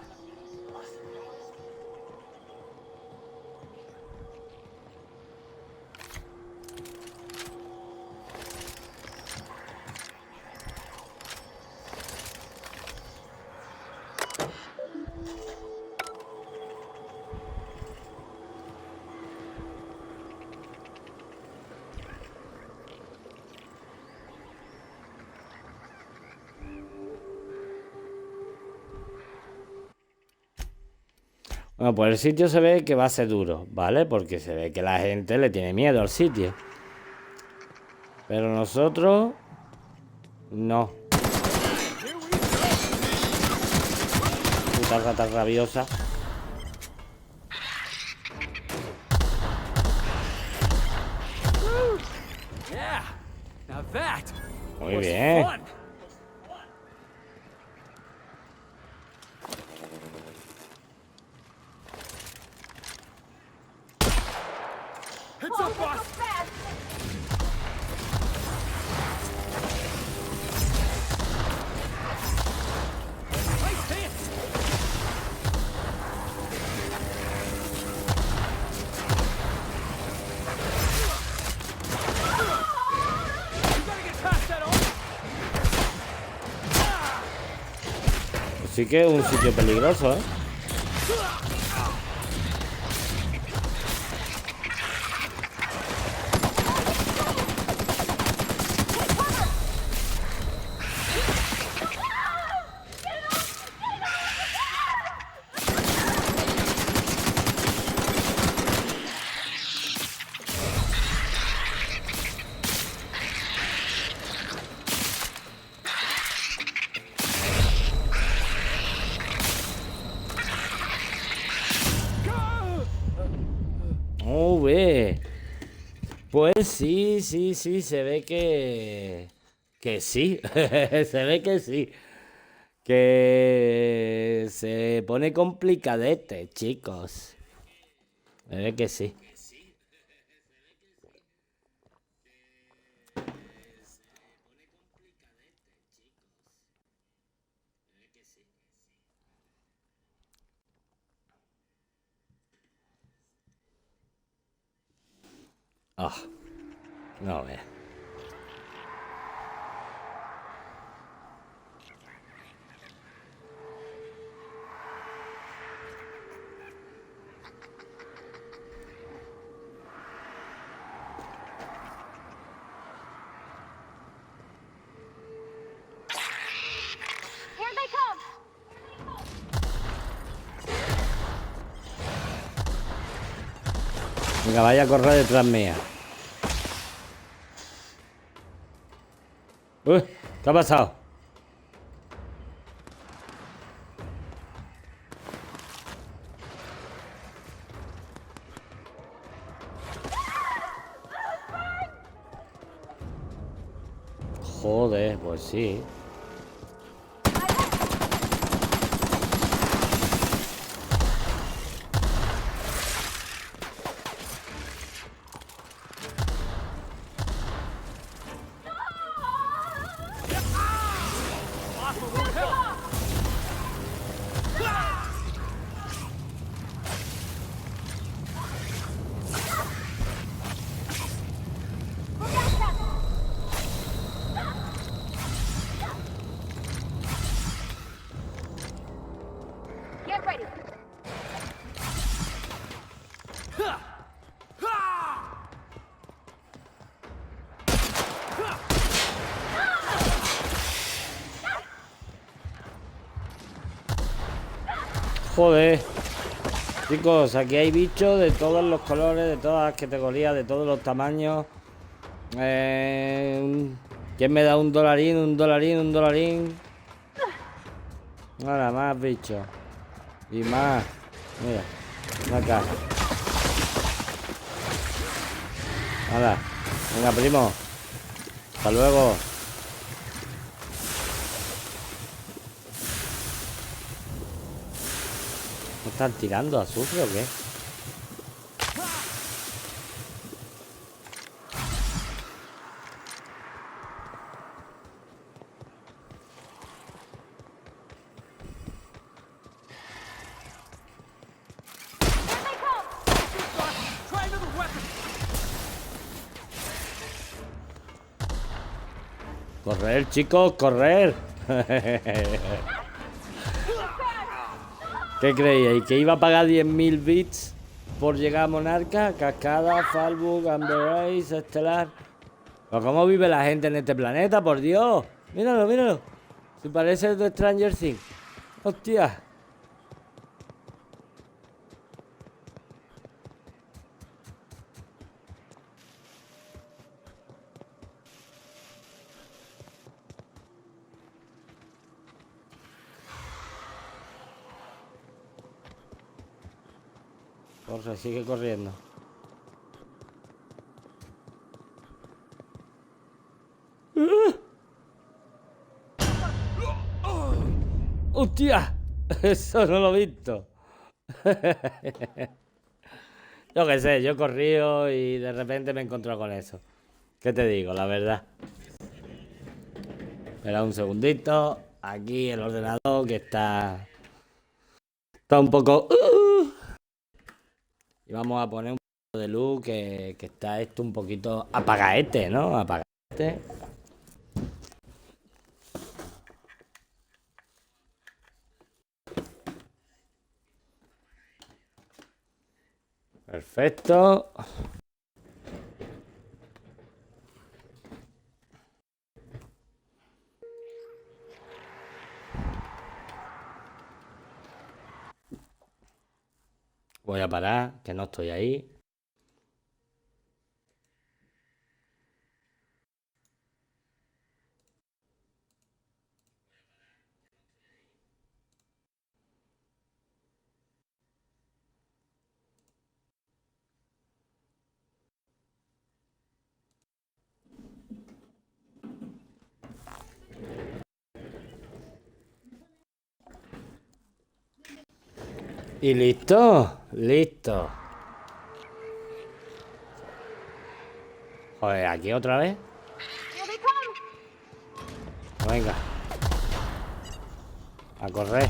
Bueno, pues el sitio se ve que va a ser duro, ¿vale? Porque se ve que la gente le tiene miedo al sitio. Pero nosotros... no. Puta rata rabiosa. Muy bien. Heads up, boss! Nice hit! You gotta get past that arm! Sí que es un sitio peligroso, ¿eh? Pues sí, se ve que sí, se ve que sí, que se pone complicadete, chicos, se ve que sí. No veas. Here they come! Venga, vaya a correr detrás mía. ¿Qué ha pasado? Joder, pues sí. Joder. Chicos, aquí hay bichos de todos los colores, de todas las categorías, de todos los tamaños. ¿Quién me da un dolarín, un dolarín, un dolarín? Ahora más bichos. Y más. Mira, acá. Hola. Venga, primo. Hasta luego. ¿Me están tirando azufre o qué? Correr, chicos, correr. ¿Qué creíais? ¿Que iba a pagar 10.000 bits por llegar a Monarca? Cascada, Falbuk, Amber Ace, Estelar. ¿Pero cómo vive la gente en este planeta? ¡Por Dios! Míralo, míralo. Si parece de Stranger Things. ¡Hostia! Corre, sigue corriendo. ¡Hostia! Eso no lo he visto. Yo qué sé, yo he corrido y de repente me he encontrado con eso. ¿Qué te digo? La verdad. Espera un segundito. Aquí el ordenador que está un poco... Y vamos a poner un poco de luz que está esto un poquito apagaete, ¿no? Apagaete. Perfecto. Voy a parar, que no estoy ahí. Y listo, listo. Joder, aquí otra vez. Venga. A correr.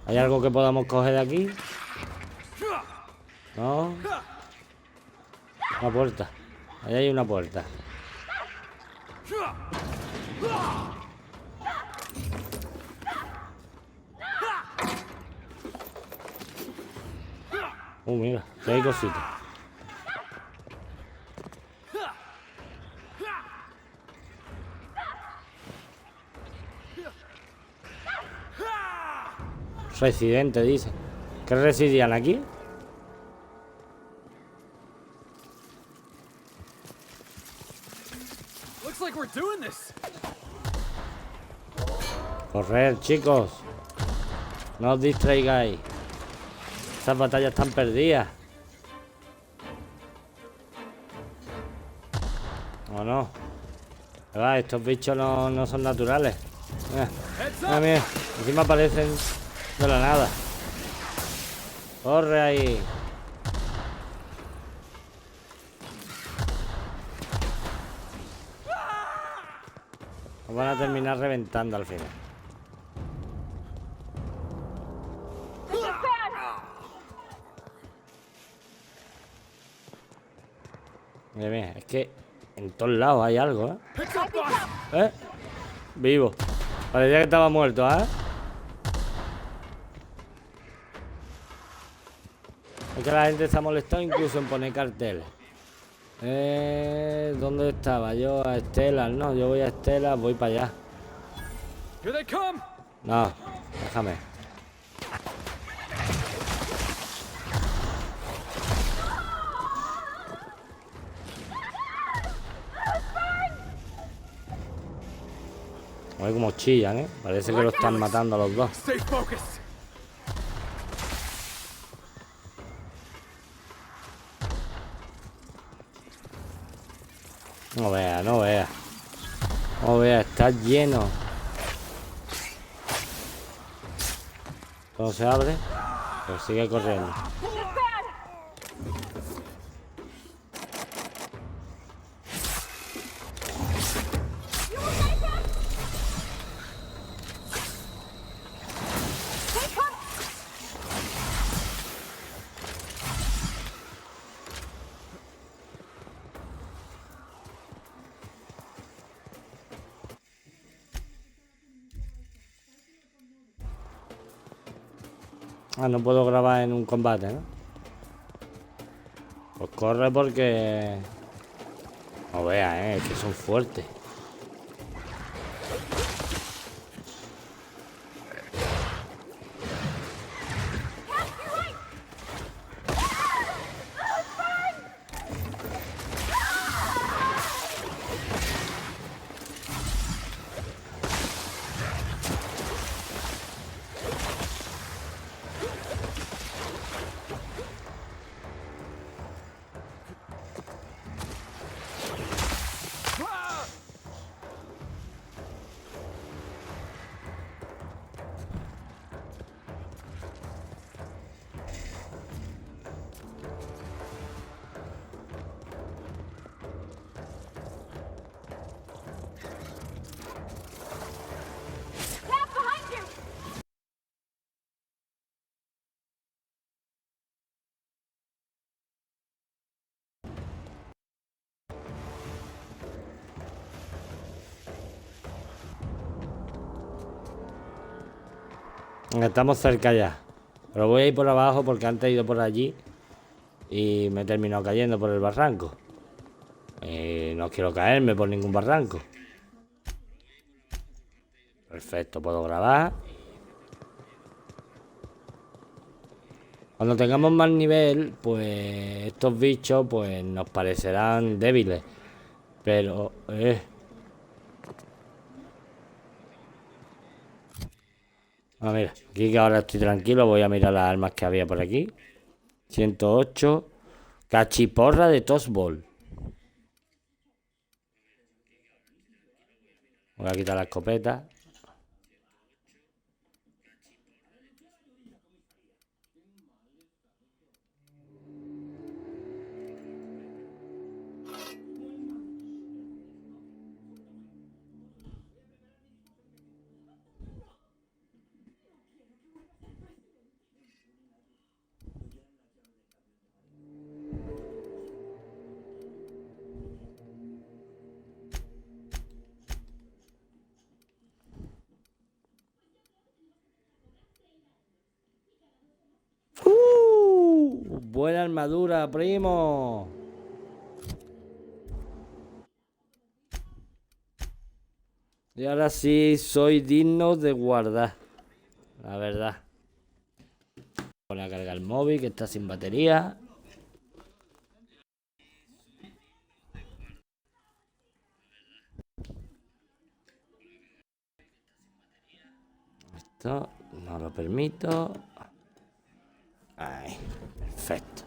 ¿Hay algo que podamos coger de aquí? No. Una puerta. Ahí hay una puerta. Mira, que hay cositas. Residente, dice. ¿Qué residían aquí? Correr, chicos. No os distraigáis. Estas batallas están perdidas. ¿O no? Ah, estos bichos no son naturales. Mira, encima aparecen de la nada. Corre ahí. Nos van a terminar reventando al final. Mira, mira, es que en todos lados hay algo, ¿eh? Vivo. Parecía que estaba muerto, ¿eh? Es que la gente se ha molestado incluso en poner carteles. ¿Dónde estaba? Yo a Estela, no, yo voy a Estela, voy para allá. No, déjame. A ver cómo chillan, ¿eh? Parece que lo están matando a los dos. No vea, no vea. No vea, está lleno. ¿Cómo se abre? Pues sigue corriendo. Ah, no puedo grabar en un combate, ¿no? Pues corre porque... No veas, que son fuertes. Estamos cerca ya. Pero voy a ir por abajo porque antes he ido por allí y me he terminado cayendo por el barranco. No quiero caerme por ningún barranco. Perfecto, puedo grabar. Cuando tengamos más nivel, pues estos bichos pues nos parecerán débiles. Pero... Ah, mira, aquí que ahora estoy tranquilo, voy a mirar las armas que había por aquí. 108. Cachiporra de Tosbol. Voy a quitar la escopeta. Buena armadura, primo. Y ahora sí soy digno de guardar. La verdad. Voy a cargar el móvil que está sin batería. Esto no lo permito. Ahí, perfecto.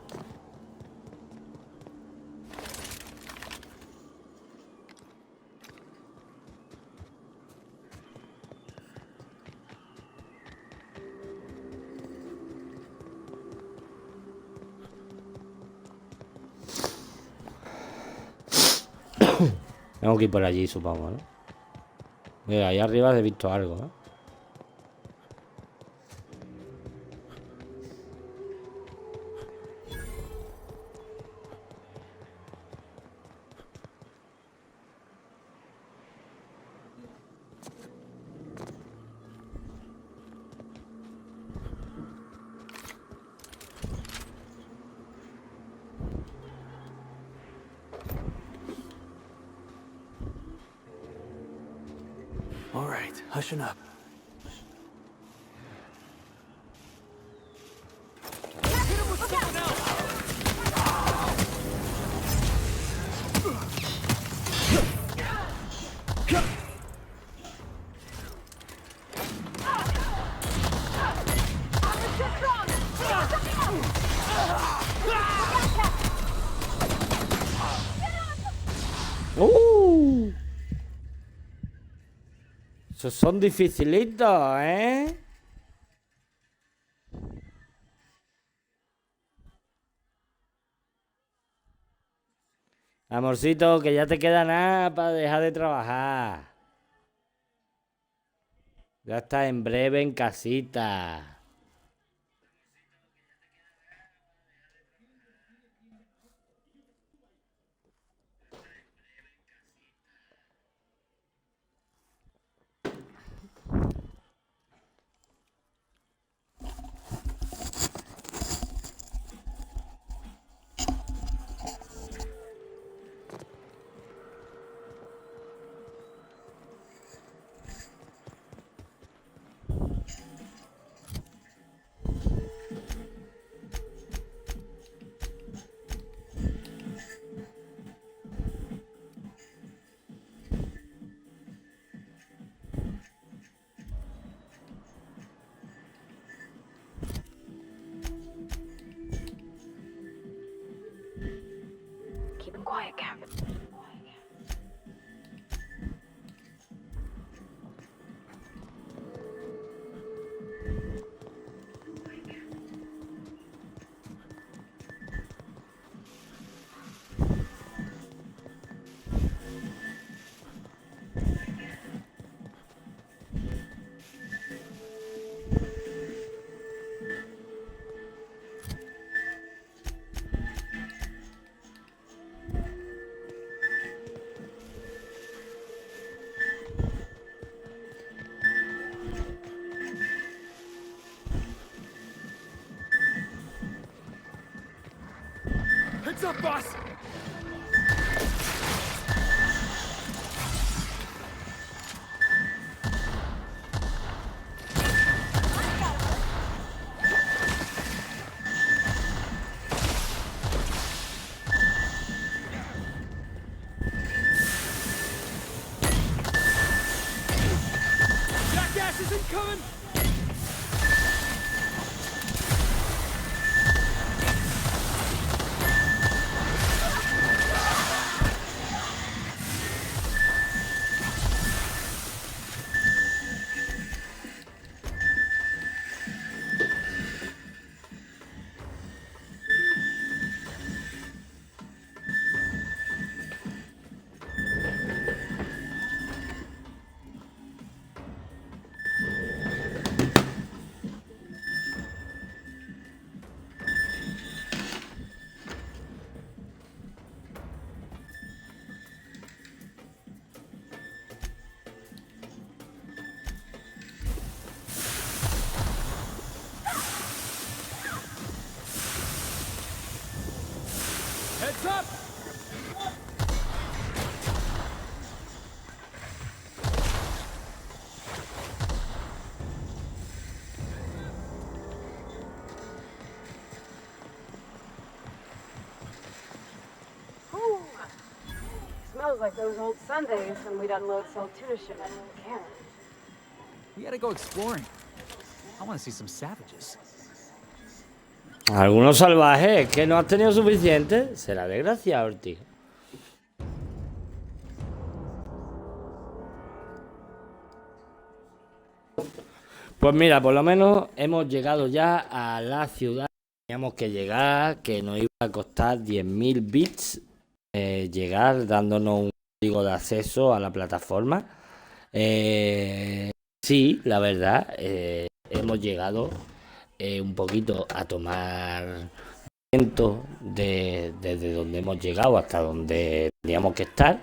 Tengo que ir por allí, supongo, ¿no? Mira, ahí arriba he visto algo, ¿eh? All right, hushing up. Esos son dificilitos, ¿eh? Amorcito, que ya te queda nada para dejar de trabajar. Ya está en breve en casita. Keep it quiet, Cap. Heads up, boss! Jackass is incoming! Heads up! Ooh. Smells like those old Sundays when we'd unload salt tuna shipment in Canada. We gotta go exploring. I want to see some savages. Algunos salvajes que no has tenido suficiente. Será desgraciado, tío. Pues mira, por lo menos hemos llegado ya a la ciudad. Teníamos que llegar, que nos iba a costar 10.000 bits llegar, dándonos código de acceso a la plataforma. Sí, la verdad, hemos llegado un poquito a tomar viento desde donde hemos llegado hasta donde teníamos que estar,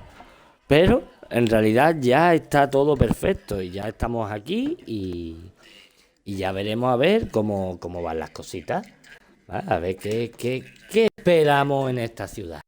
pero en realidad ya está todo perfecto y ya estamos aquí y ya veremos a ver cómo van las cositas. ¿Vale? A ver qué esperamos en esta ciudad.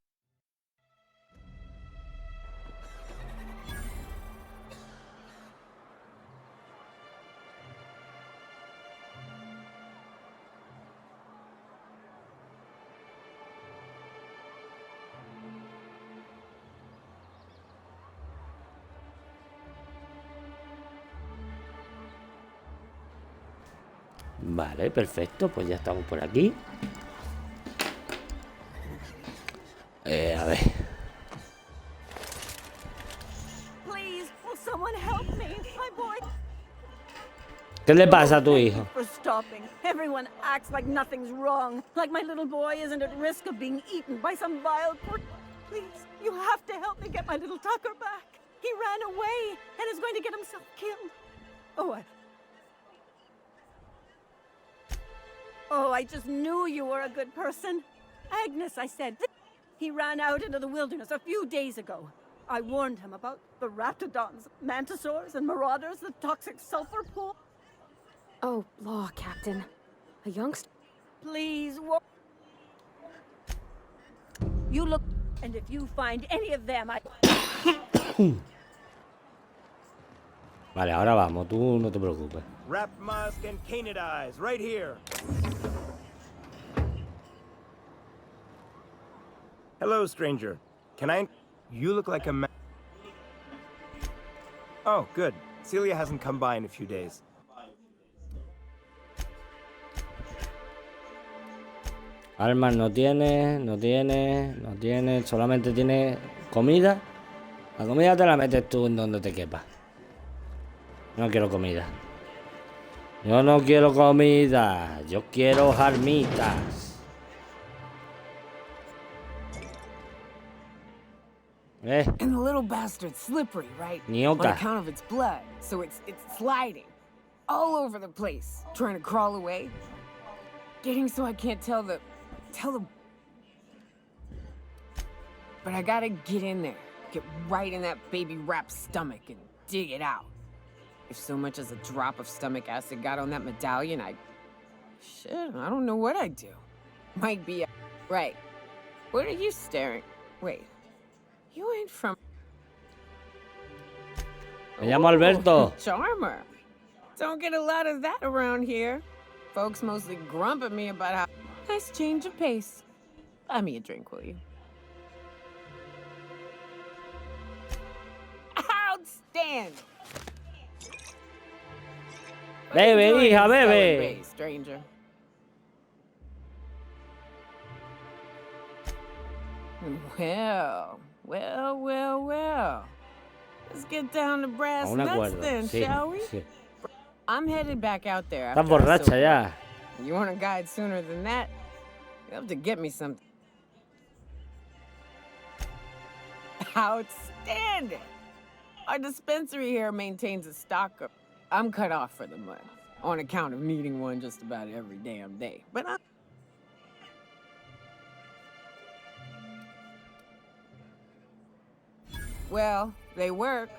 Vale, perfecto, pues ya estamos por aquí. A ver. Please, will someone help me? My boy. ¿Qué le pasa a tu hijo? For stopping. Everyone acts like nothing's wrong. Like my little boy isn't at risk of being eaten by some vile Please, you have to help me get my little Tucker back. He ran away and is going to get himself killed. Oh, I just knew you were a good person. Agnes, I said. He ran out into the wilderness a few days ago. I warned him about the raptidons, mantisaurs, and marauders, the toxic sulfur pool. Oh, law, Captain. A youngster. Please, you look, and if you find any of them, Vale, ahora vamos, tú no te preocupes. Rap musk and canid eyes, right here. Hello, stranger. Can I... You look like a man... Oh, good. Celia hasn't come by in a few days. Armas no tiene, solamente tiene comida. La comida te la metes tú en donde te quepa. No quiero comida. Yo no quiero comida, yo quiero armitas. And the little bastard's slippery, right? Nioka. On account of its blood, so it's sliding all over the place, trying to crawl away. Getting so I can't tell the... But I gotta get in there, get right in that baby rap's stomach and dig it out. If so much as a drop of stomach acid got on that medallion, Shit, I don't know what I'd do. Might be... Right. What are you staring... Wait. You ain't from... Me llamo Alberto. Charmer. Don't get a lot of that around here. Folks mostly grump at me about how... Nice change of pace. Buy me a drink, will you? Outstanding. Bebe, hija, bebe. Stranger. Well. Let's get down to brass nuts then, shall we? Sí. I'm headed back out there. Estás borracha ya. You want a guide sooner than that? You have to get me something. Outstanding! Our dispensary here maintains a stock of... I'm cut off for the month, on account of needing one just about every damn day. But Well, they work.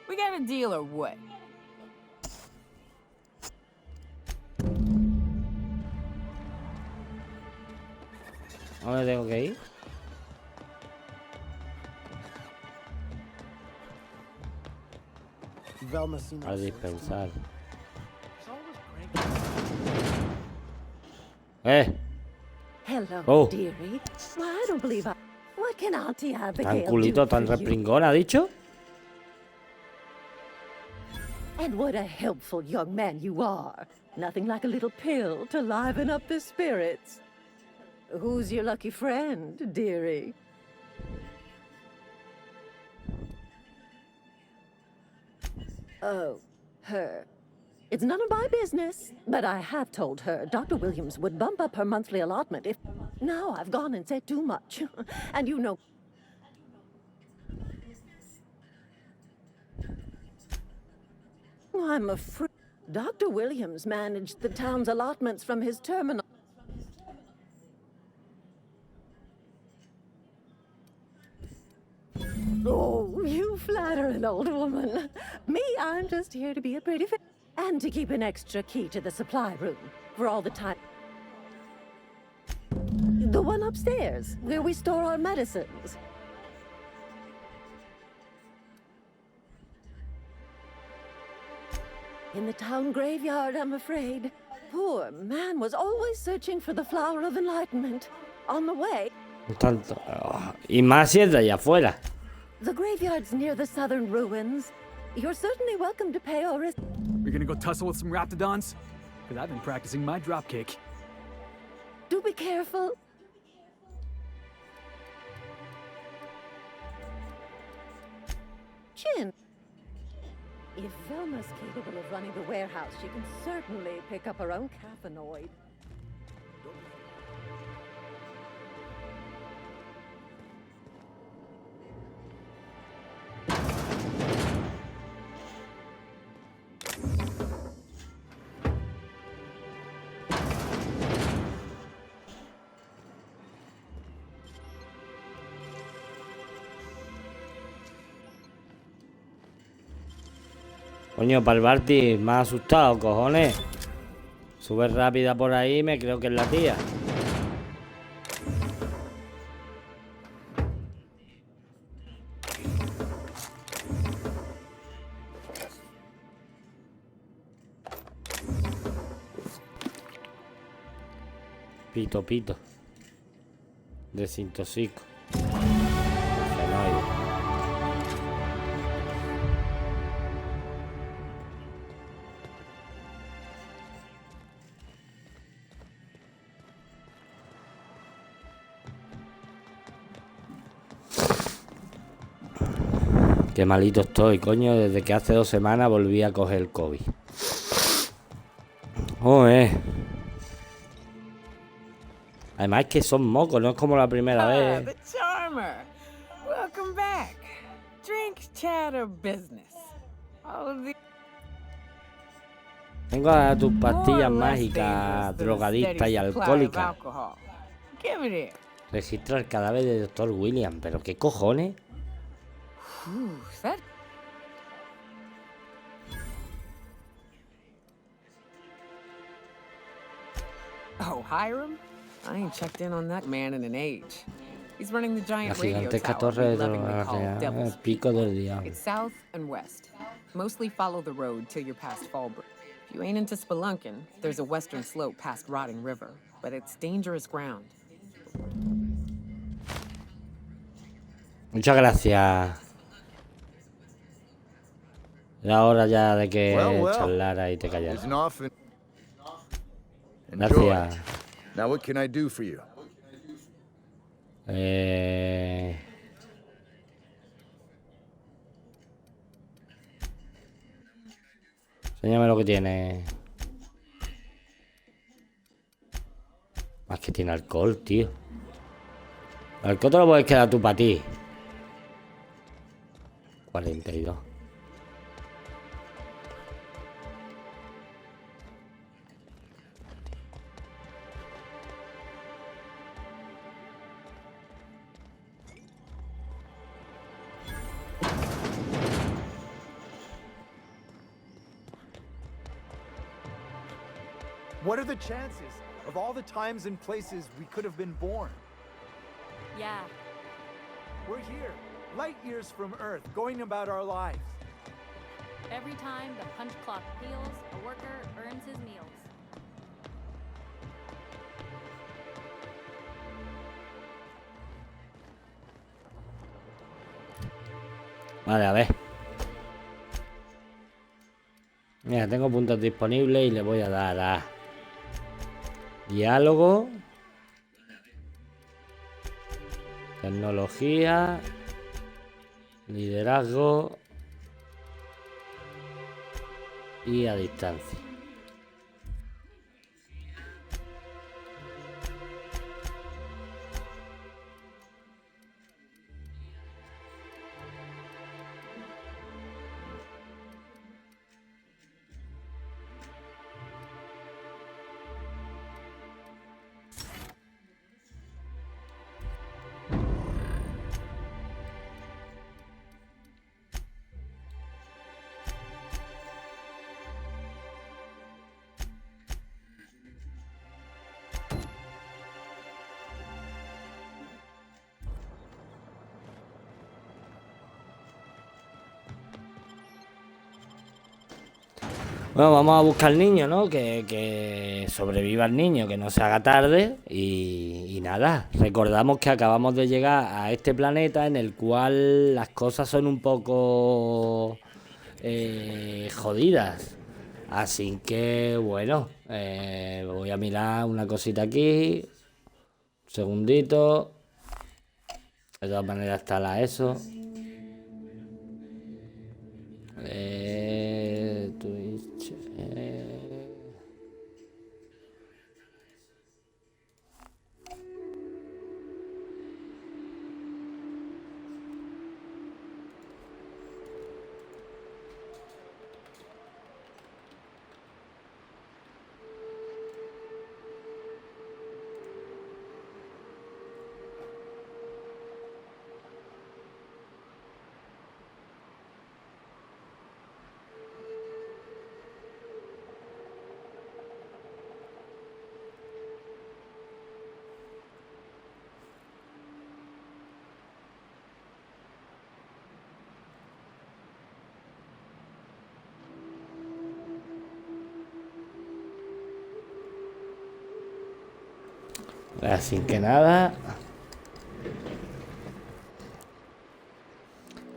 We got a deal or what? ¿A dónde tengo que ir? Al dispensar. Hello, dearie. Well, I don't believe I... What can Auntie Abigail Tan culito, tan respringón, ¿ha dicho? And what a helpful young man you are. Nothing like a little pill to liven up the spirits. Who's your lucky friend, dearie? Oh, her. It's none of my business, but I have told her Dr. Williams would bump up her monthly allotment if... Now I've gone and said too much. And you know... I'm afraid Dr. Williams managed the town's allotments from his terminal. Oh, you flatter an old woman. Me, I'm just here to be a pretty face. And to keep an extra key to the supply room for all the time. The one upstairs, where we store our medicines. In the town graveyard, I'm afraid. Poor man was always searching for the flower of enlightenment. On the way. Tanto. Y más si es de allá afuera. The graveyard's near the southern ruins. You're certainly welcome to pay our respects. We're gonna go tussle with some raptidons? Because I've been practicing my dropkick. Do be careful. Chin. If Velma's capable of running the warehouse, she can certainly pick up her own caffeinoid. Coño, para el Barty, me ha asustado, cojones. Sube rápida por ahí, me creo que es la tía. Pito, pito. Desintoxico. Fenoide. Qué malito estoy, coño. Desde que hace 2 semanas volví a coger el COVID. Además es que son mocos, no es como la primera vez. The charmer. Welcome back. Drink, chat, or business. Tengo a tus pastillas mágicas, drogadictas y alcohólicas. Registra el cadáver de Dr. William. ¿Pero qué cojones? Oh, Hiram? I ain't checked in on that man in an age. He's running the La giant radio gigantesca tower torre we de lovingly call el Devil's pico del diablo. It's south and west. Mostly follow the road till you're past Fallbrook. If you ain't into spelunking, there's a western slope past Rotting River, but it's dangerous ground. Muchas gracias. Era hora ya de que charlara y te callaras. Gracias. Now what can I do for you? Enséñame lo que tiene. Más que tiene alcohol, tío. El alcohol te lo puedes quedar tú para ti. 42. What are the chances of all the times and places we could have been born? Yeah. We're here, light years from Earth, going about our lives. Every time the punch clock peals, a worker earns his meals. Vale, a ver. Mira, tengo puntos disponibles y le voy a dar a diálogo, tecnología, liderazgo y a distancia. Bueno, vamos a buscar al niño, ¿no? Que sobreviva el niño, que no se haga tarde. Y nada, recordamos que acabamos de llegar a este planeta en el cual las cosas son un poco jodidas. Así que, bueno, voy a mirar una cosita aquí. Un segundito. De todas maneras está la eso. Twitch. Así que nada.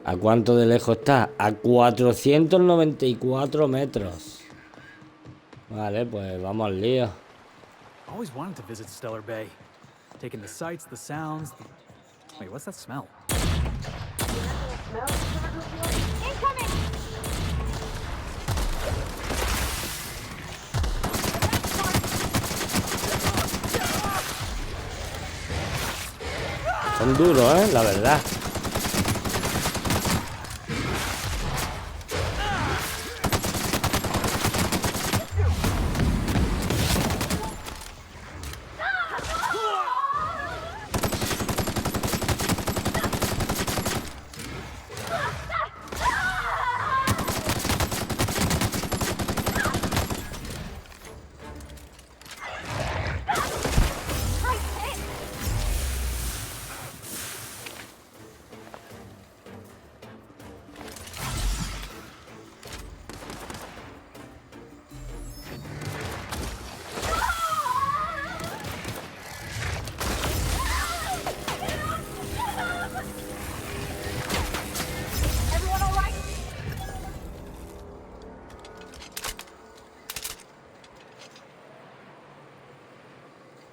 ¿A cuánto de lejos está? A 494 metros. Vale, pues vamos al lío. Always wanted to visit Stellar Bay. Taking the sights, the sounds. Wait, what's that smell? Son duros, la verdad.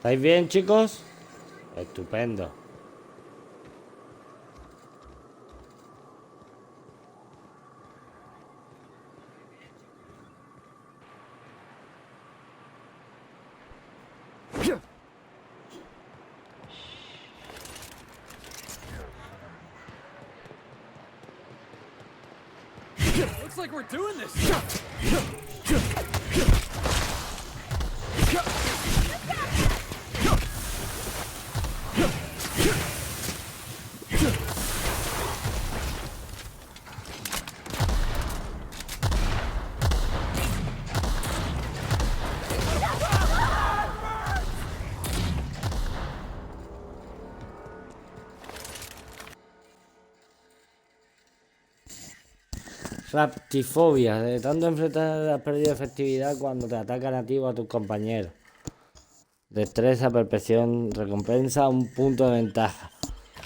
¿Estáis bien, chicos? Estupendo. Looks like we're doing this. Raptifobia. De tanto enfrentar has perdido efectividad cuando te atacan a ti o a tus compañeros. Destreza, percepción, recompensa, un punto de ventaja.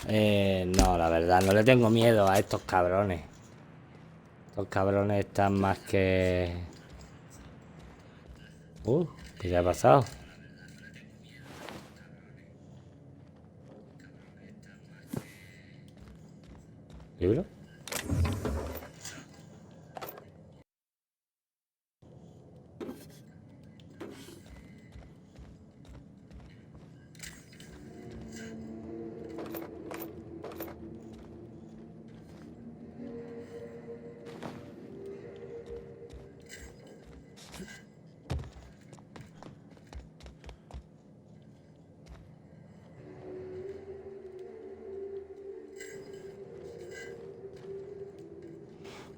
No, la verdad, no le tengo miedo a estos cabrones. Estos cabrones están más que... ¿qué ha pasado? ¿Libro?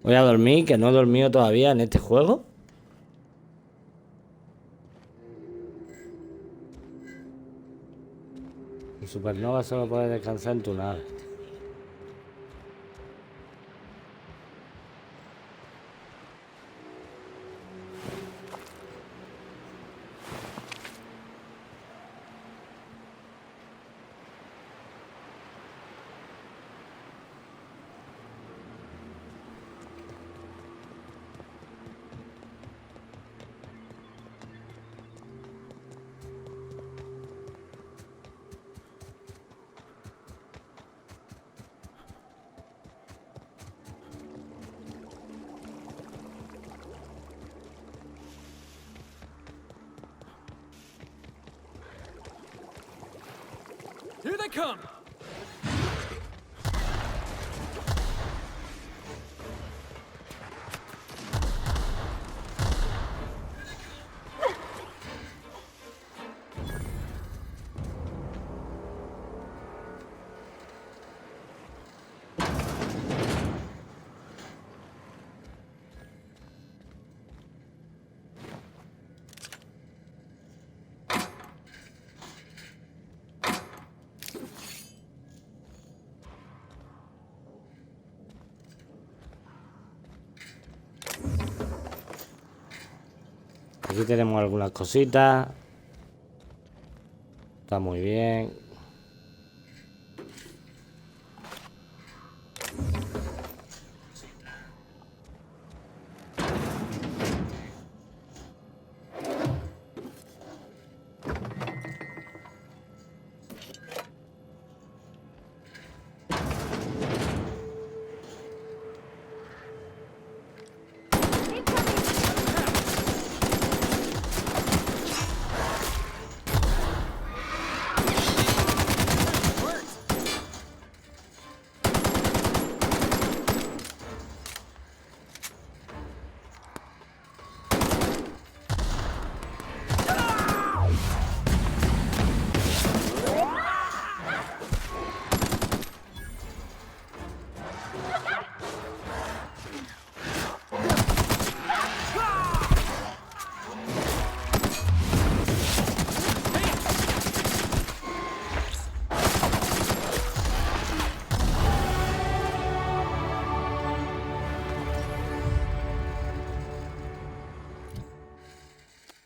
Voy a dormir, que no he dormido todavía en este juego. En Supernova solo puedes descansar en tu nave. they come! Aquí tenemos algunas cositas. Está muy bien.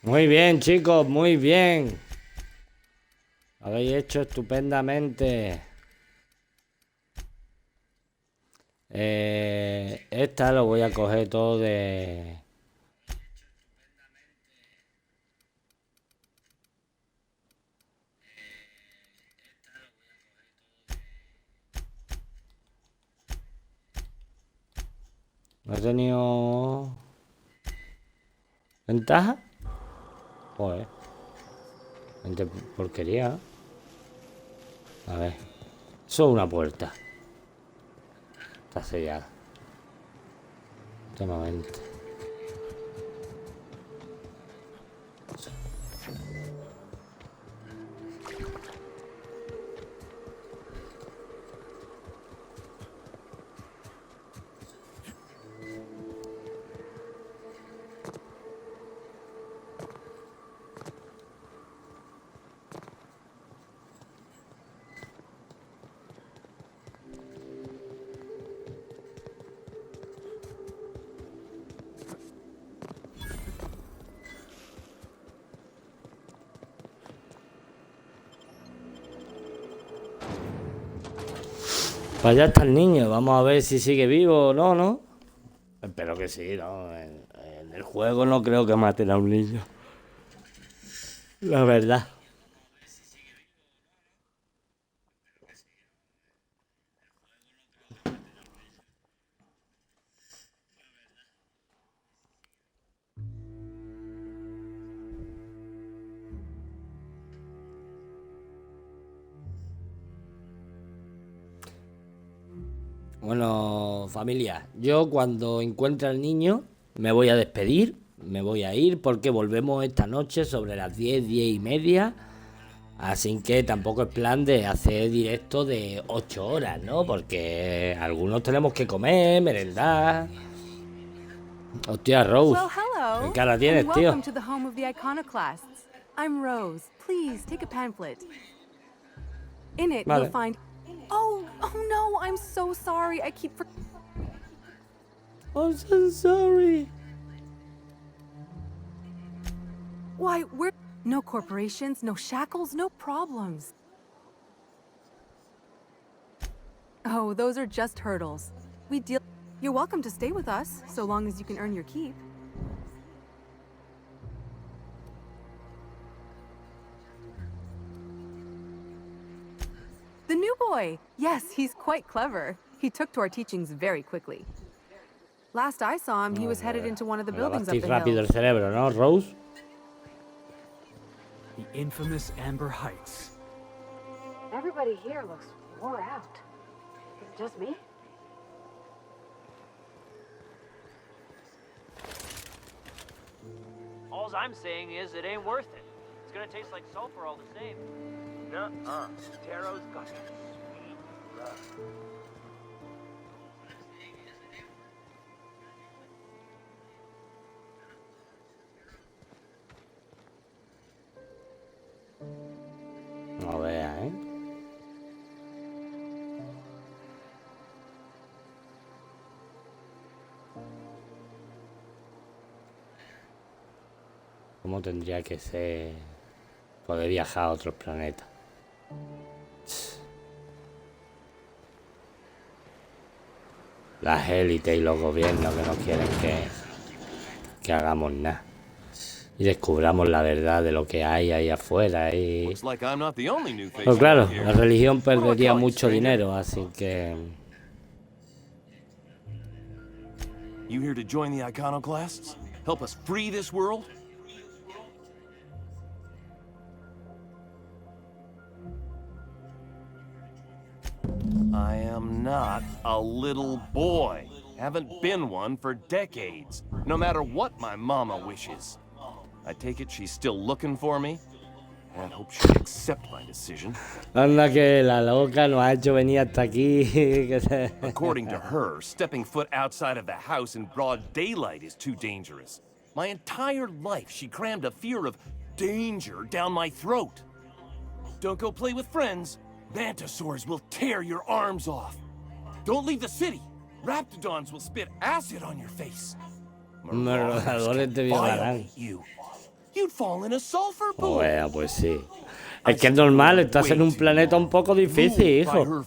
Muy bien, chicos, muy bien. Lo habéis hecho estupendamente. Esta lo voy a coger todo de... ¿No he tenido ventaja? Joder. Gente porquería. A ver. Eso es una puerta. Está sellada. Tómamente. Pues allá está el niño, vamos a ver si sigue vivo o no, ¿no? Espero que sí, ¿no? En el juego no creo que maten a un niño. La verdad. Bueno, familia, yo cuando encuentre al niño me voy a despedir, me voy a ir porque volvemos esta noche sobre las 10, 10 y media. Así que tampoco es plan de hacer directo de 8 horas, ¿no? Porque algunos tenemos que comer, merendar. Hostia, Rose, Well, hello. ¿qué cara tienes, and tío? Welcome to the home of the iconoclasts. I'm Rose. Please take a pamphlet. In it, Vale. you'll find. Oh no! I'm so sorry. I keep. I'm so sorry. Why, we're no corporations, no shackles, no problems. Oh, those are just hurdles. We deal. You're welcome to stay with us, so long as you can earn your keep. The new boy! Yes, he's quite clever. He took to our teachings very quickly. Last I saw him, he was headed into one of the buildings up the rápido hill. el cerebro, ¿no, Rose? The infamous Amber Heights. Everybody here looks wore out. Is it just me? All I'm saying is it ain't worth it. It's gonna taste like sulfur all the same. Nuh-uh. Taro's got sweet love. No vea, ¿eh? ¿Cómo tendría que ser poder viajar a otros planetas? Las élites y los gobiernos que no quieren que hagamos nada. Y descubramos la verdad de lo que hay ahí afuera. Y... Pues claro, la religión perdería mucho dinero, así que... You here to join the iconoclasts? Help us free this world? I am not a little boy. Haven't been one for decades, no matter what my mama wishes. I take it she's still looking for me. I hope she'll accept my decision. Anda que la loca nos ha hecho venir hasta aquí. According to her, stepping foot outside of the house in broad daylight is too dangerous. My entire life she crammed a fear of danger down my throat. Don't go play with friends. Mantisaurs will tear your arms off. Don't leave the city. Raptidons will spit acid on your face. Merodeadores te violarán. You'd fall in a sulfur pool. Bueno, pues sí. Es que es normal, estás en un planeta un poco difícil, hijo.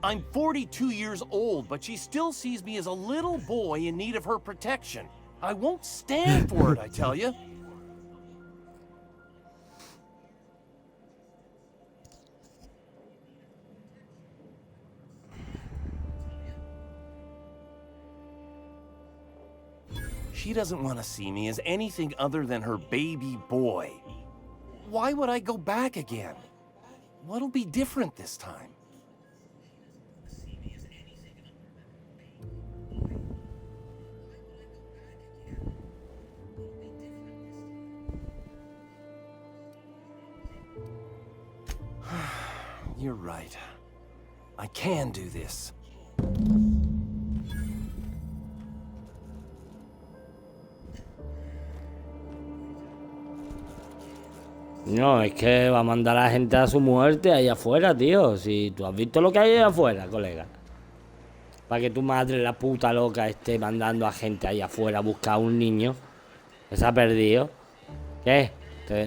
I'm 42 years old, but she still sees me as a little boy in need of her protection. I won't stand for it, I tell you. She doesn't want to see me as anything other than her baby boy. Why would I go back again? What'll be different this time? You're right. I can do this. No, es que va a mandar a la gente a su muerte ahí afuera, tío. Si tú has visto lo que hay ahí afuera, colega. Para que tu madre, la puta loca, esté mandando a gente ahí afuera a buscar a un niño que se ha perdido. ¿Qué?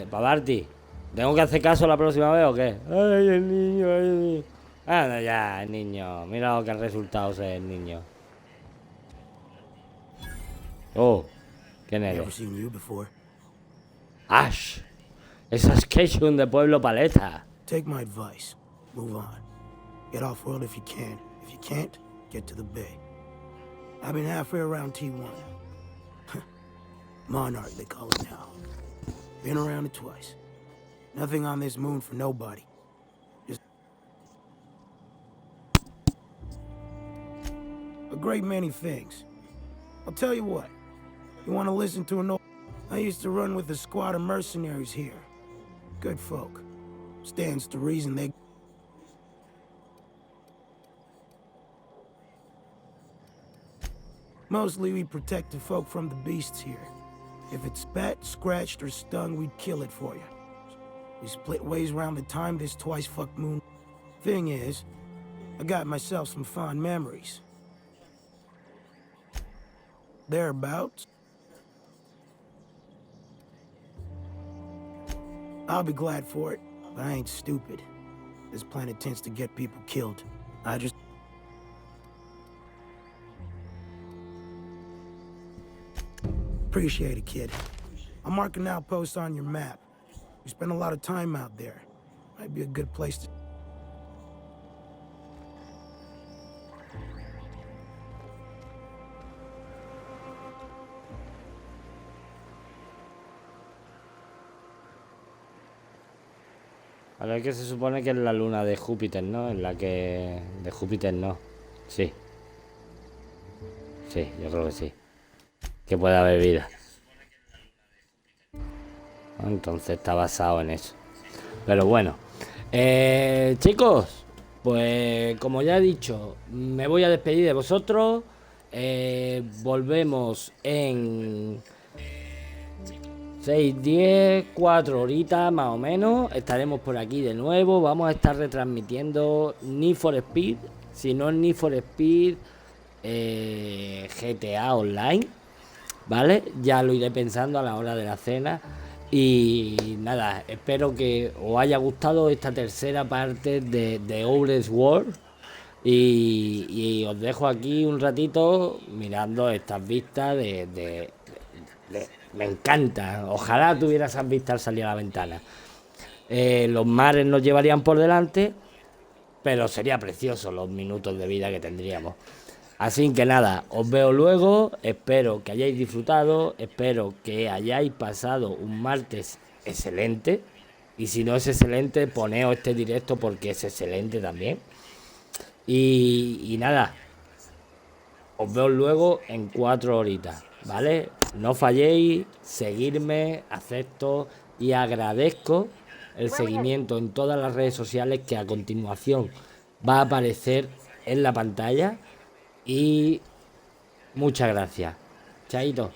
Pavarti, ¿tengo que hacer caso la próxima vez o qué? Ay, el niño, ay, el niño. Anda ya, el niño. Mira lo que ha resultado ser el niño. Oh, ¿quién eres? Ash. Esa es Keshun de Pueblo Paleta. Take my advice. Move on. Get off world if you can. If you can't, get to the bay. I've been halfway around T1. Monarch, they call it now. Been around it twice. Nothing on this moon for nobody. Just a great many things. I'll tell you what. You want to listen to an old... I used to run with a squad of mercenaries here. Good folk. Stands to reason they... Mostly we protect the folk from the beasts here. If it's spat, scratched, or stung, we'd kill it for you. We split ways around the time this twice-fucked moon. Thing is, I got myself some fond memories. Thereabouts. I'll be glad for it, but I ain't stupid. This planet tends to get people killed. I just... Appreciate it, kid. I'm marking outposts on your map. We spend a lot of time out there. Might be a good place to... Vale, que se supone que es la luna de Júpiter, ¿no? En la que... De Júpiter no. Sí. Sí, yo creo que sí. Que puede haber vida. Entonces está basado en eso. Pero bueno. Chicos, pues como ya he dicho, me voy a despedir de vosotros. Volvemos en 6, 10, 4 horitas más o menos. Estaremos por aquí de nuevo. Vamos a estar retransmitiendo Need for Speed. Si no es Need for Speed, GTA Online. ¿Vale? Ya lo iré pensando a la hora de la cena. Y nada, espero que os haya gustado esta tercera parte de Owl's World. Y os dejo aquí un ratito mirando estas vistas me encanta. Ojalá tuviera esas vistas al salir a la ventana. Los mares nos llevarían por delante, pero sería precioso los minutos de vida que tendríamos. Así que nada, os veo luego, espero que hayáis disfrutado, espero que hayáis pasado un martes excelente. Y si no es excelente, poneos este directo porque es excelente también. Y nada, os veo luego en 4 horitas, ¿vale? No falléis, seguirme, acepto y agradezco el seguimiento en todas las redes sociales que a continuación va a aparecer en la pantalla. Y muchas gracias. Chaito.